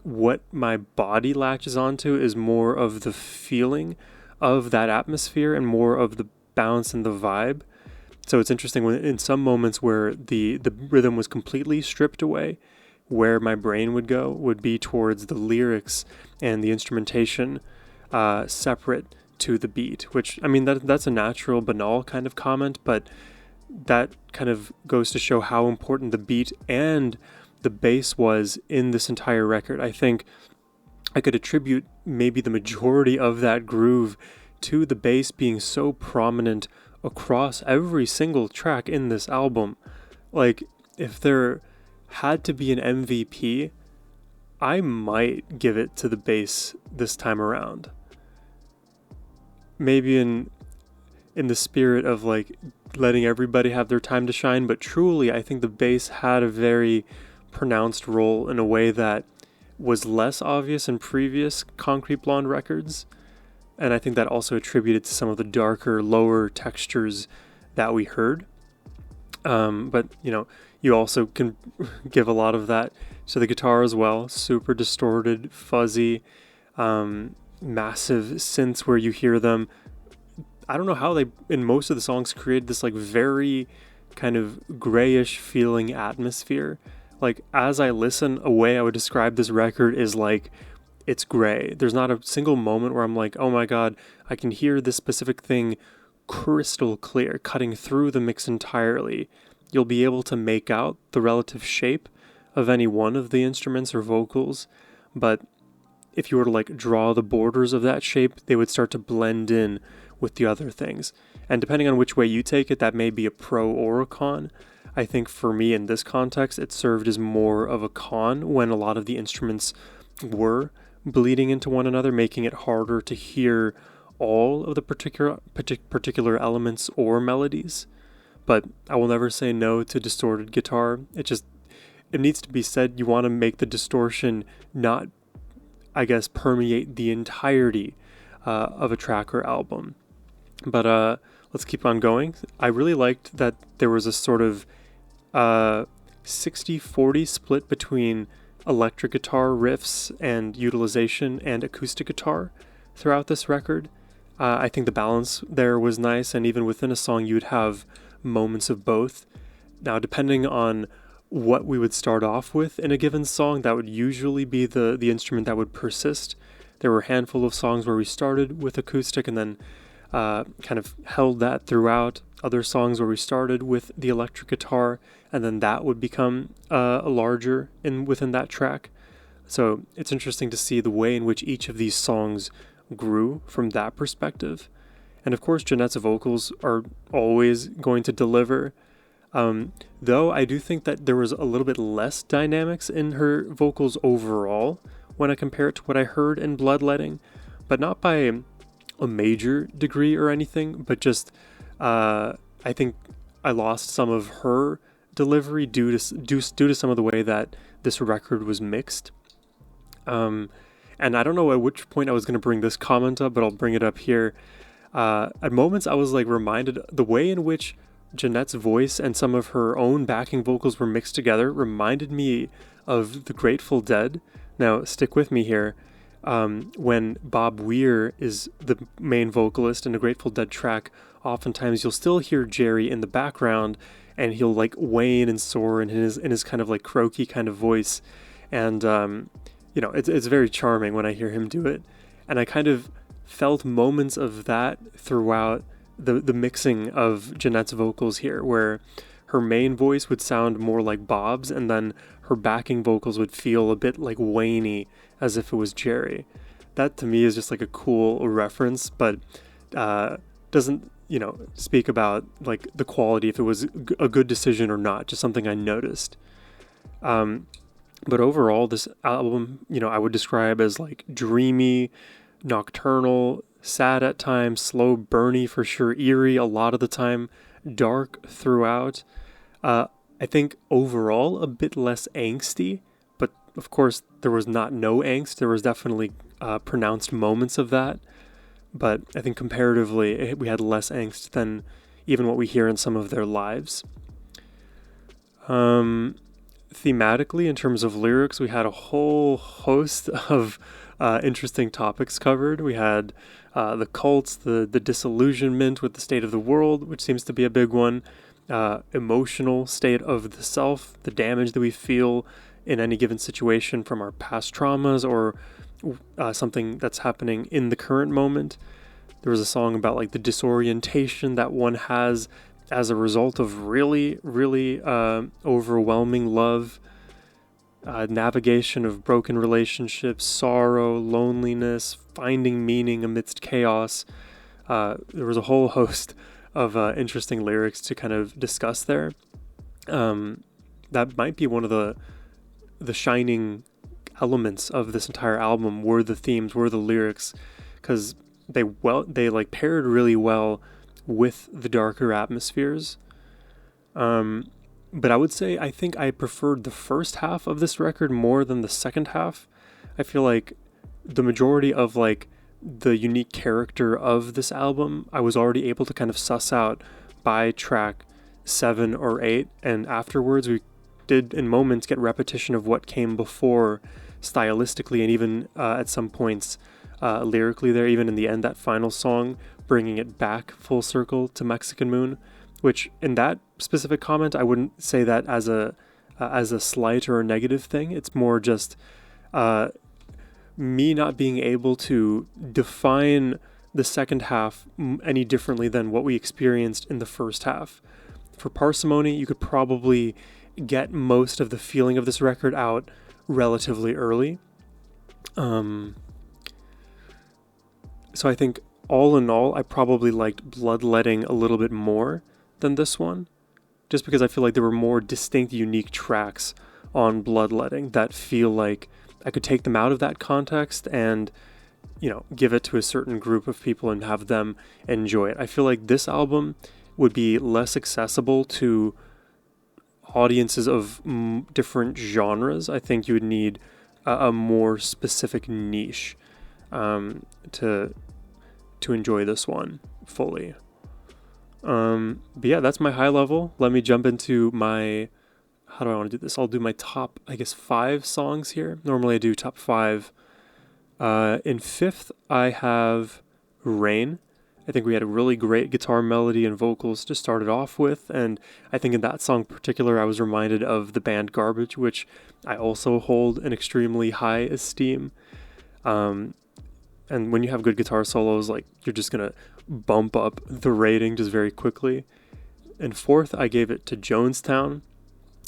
what my body latches onto is more of the feeling of that atmosphere and more of the bounce and the vibe. So it's interesting when in some moments where the rhythm was completely stripped away, where my brain would go would be towards the lyrics and the instrumentation separate to the beat, which, I mean, that's a natural, banal kind of comment, but that kind of goes to show how important the beat and the bass was in this entire record. I think I could attribute maybe the majority of that groove to the bass being so prominent across every single track in this album. Like, if there had to be an MVP, I might give it to the bass this time around. Maybe in the spirit of like letting everybody have their time to shine, but truly I think the bass had a very pronounced role in a way that was less obvious in previous Concrete Blonde records. And I think that also attributed to some of the darker, lower textures that we heard. But, you know, you also can give a lot of that to the guitar as well. Super distorted, fuzzy, massive synths where you hear them. I don't know how they, in most of the songs, created this like very kind of grayish feeling atmosphere. Like, as I listen, a way I would describe this record is like, it's gray. There's not a single moment where I'm like, oh my god, I can hear this specific thing crystal clear, cutting through the mix entirely. You'll be able to make out the relative shape of any one of the instruments or vocals, but if you were to like draw the borders of that shape, they would start to blend in with the other things. And depending on which way you take it, that may be a pro or a con. I think for me in this context, it served as more of a con when a lot of the instruments were bleeding into one another, making it harder to hear all of the particular elements or melodies. But I will never say no to distorted guitar. It needs to be said, you want to make the distortion not, I guess, permeate the entirety of a track or album. But let's keep on going. I really liked that there was a sort of 60-40 split between electric guitar riffs and utilization and acoustic guitar throughout this record. I think the balance there was nice, and even within a song you would have moments of both. Now, depending on what we would start off with in a given song, that would usually be the instrument that would persist. There were a handful of songs where we started with acoustic and then kind of held that throughout. Other songs where we started with the electric guitar and then that would become a larger within that track. So it's interesting to see the way in which each of these songs grew from that perspective. And of course, Jeanette's vocals are always going to deliver. Though I do think that there was a little bit less dynamics in her vocals overall when I compare it to what I heard in Bloodletting, but not by a major degree or anything, but just I think I lost some of her delivery due to some of the way that this record was mixed. And I don't know at which point I was going to bring this comment up, but I'll bring it up here. At moments, I was like reminded the way in which Jeanette's voice and some of her own backing vocals were mixed together reminded me of the Grateful Dead. Now, stick with me here. When Bob Weir is the main vocalist in a Grateful Dead track, oftentimes you'll still hear Jerry in the background, and he'll like wane and soar in his kind of like croaky kind of voice, and it's very charming when I hear him do it, and I kind of felt moments of that throughout the mixing of Jeanette's vocals here, where her main voice would sound more like Bob's, and then her backing vocals would feel a bit like whinny, as if it was Jerry. That to me is just like a cool reference, but doesn't speak about like the quality, if it was a good decision or not. Just something I noticed. But overall, this album, I would describe as like dreamy, nocturnal, sad at times, slow burny for sure, eerie a lot of the time, dark throughout. I think overall a bit less angsty, but of course there was not no angst. There was definitely pronounced moments of that, but I think comparatively we had less angst than even what we hear in some of their lives. Thematically, in terms of lyrics, we had a whole host of interesting topics covered. We had the cults, the disillusionment with the state of the world, which seems to be a big one, emotional state of the self, the damage that we feel in any given situation from our past traumas or something that's happening in the current moment. There was a song about like the disorientation that one has as a result of really, really overwhelming love, navigation of broken relationships, sorrow, loneliness, finding meaning amidst chaos. There was a whole host of interesting lyrics to kind of discuss there. That might be one of the shining elements of this entire album, were the themes, were the lyrics, because they like paired really well with the darker atmospheres. But I would say I think I preferred the first half of this record more than the second half. I feel like the majority of like the unique character of this album I was already able to kind of suss out by track 7 or 8, and afterwards we did in moments get repetition of what came before stylistically, and even at some points lyrically there, even in the end, that final song bringing it back full circle to Mexican Moon, which in that specific comment I wouldn't say that as a slight or a negative thing. It's more just me not being able to define the second half any differently than what we experienced in the first half. For Parsimony, you could probably get most of the feeling of this record out relatively early. So I think all in all, I probably liked Bloodletting a little bit more than this one, just because I feel like there were more distinct, unique tracks on Bloodletting that feel like I could take them out of that context and, give it to a certain group of people and have them enjoy it. I feel like this album would be less accessible to audiences of different genres. I think you would need a more specific niche to enjoy this one fully. But yeah, that's my high level. Let me jump into my, how do I want to do this? I'll do my top, 5 songs here. Normally I do top 5. In 5th, I have Rain. I think we had a really great guitar melody and vocals to start it off with, and I think in that song in particular, I was reminded of the band Garbage, which I also hold in extremely high esteem. And when you have good guitar solos, like, you're just gonna bump up the rating just very quickly. In 4th, I gave it to Jonestown.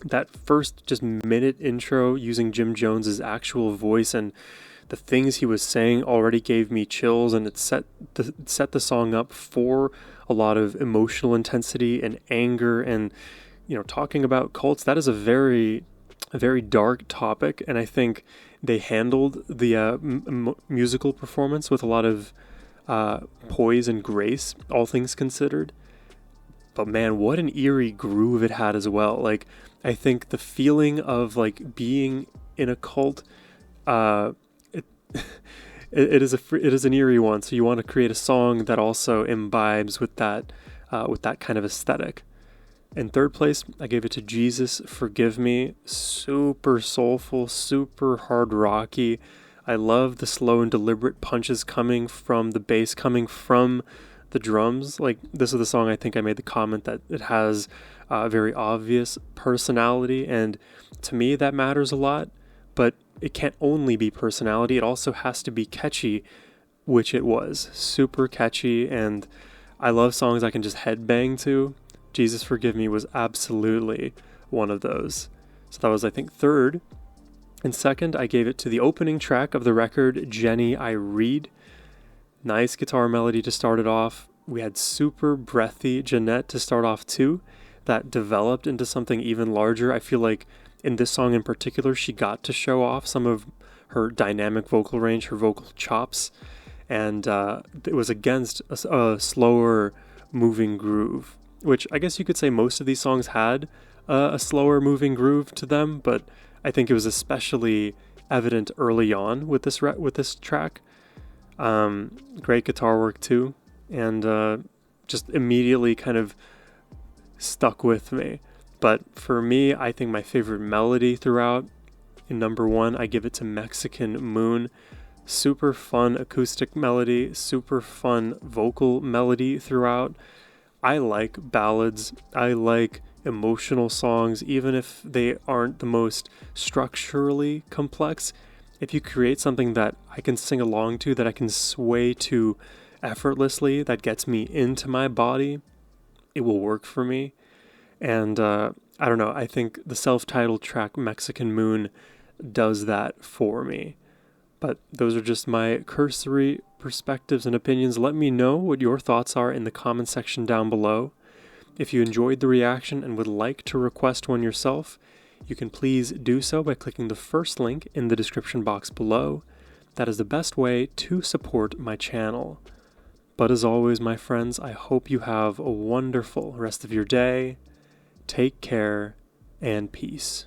That first just minute intro using Jim Jones's actual voice and the things he was saying already gave me chills, and it set the song up for a lot of emotional intensity and anger, and talking about cults, that is a very dark topic, and I think they handled the musical performance with a lot of poise and grace, all things considered. But man, what an eerie groove it had as well. Like, I think the feeling of like being in a cult it is an eerie one. So you want to create a song that also imbibes with that kind of aesthetic. In third place, I gave it to Jesus Forgive Me. Super soulful, super hard rocky. I love the slow and deliberate punches coming from the bass, coming from the drums. Like, this is the song I think I made the comment that it has a very obvious personality, and to me that matters a lot, but it can't only be personality, it also has to be catchy, which it was. Super catchy, and I love songs I can just headbang to. Jesus Forgive Me was absolutely one of those. So that was, I think, third. And second, I gave it to the opening track of the record, Jenny I Read. Nice guitar melody to start it off. We had super breathy Jeanette to start off too. That developed into something even larger. I feel like in this song in particular, she got to show off some of her dynamic vocal range, her vocal chops. And it was against a slower moving groove, which I guess you could say most of these songs had a slower moving groove to them, but I think it was especially evident early on with this track. Great guitar work too, and just immediately kind of stuck with me. But for me, I think my favorite melody throughout, in number one, I give it to Mexican Moon. Super fun acoustic melody, super fun vocal melody throughout. I like ballads. I like emotional songs, even if they aren't the most structurally complex. If you create something that I can sing along to, that I can sway to effortlessly, that gets me into my body, it will work for me. And I don't know, I think the self-titled track Mexican Moon does that for me. But those are just my cursory perspectives and opinions. Let me know what your thoughts are in the comment section down below. If you enjoyed the reaction and would like to request one yourself, you can please do so by clicking the first link in the description box below. That is the best way to support my channel. But as always, my friends, I hope you have a wonderful rest of your day. Take care and peace.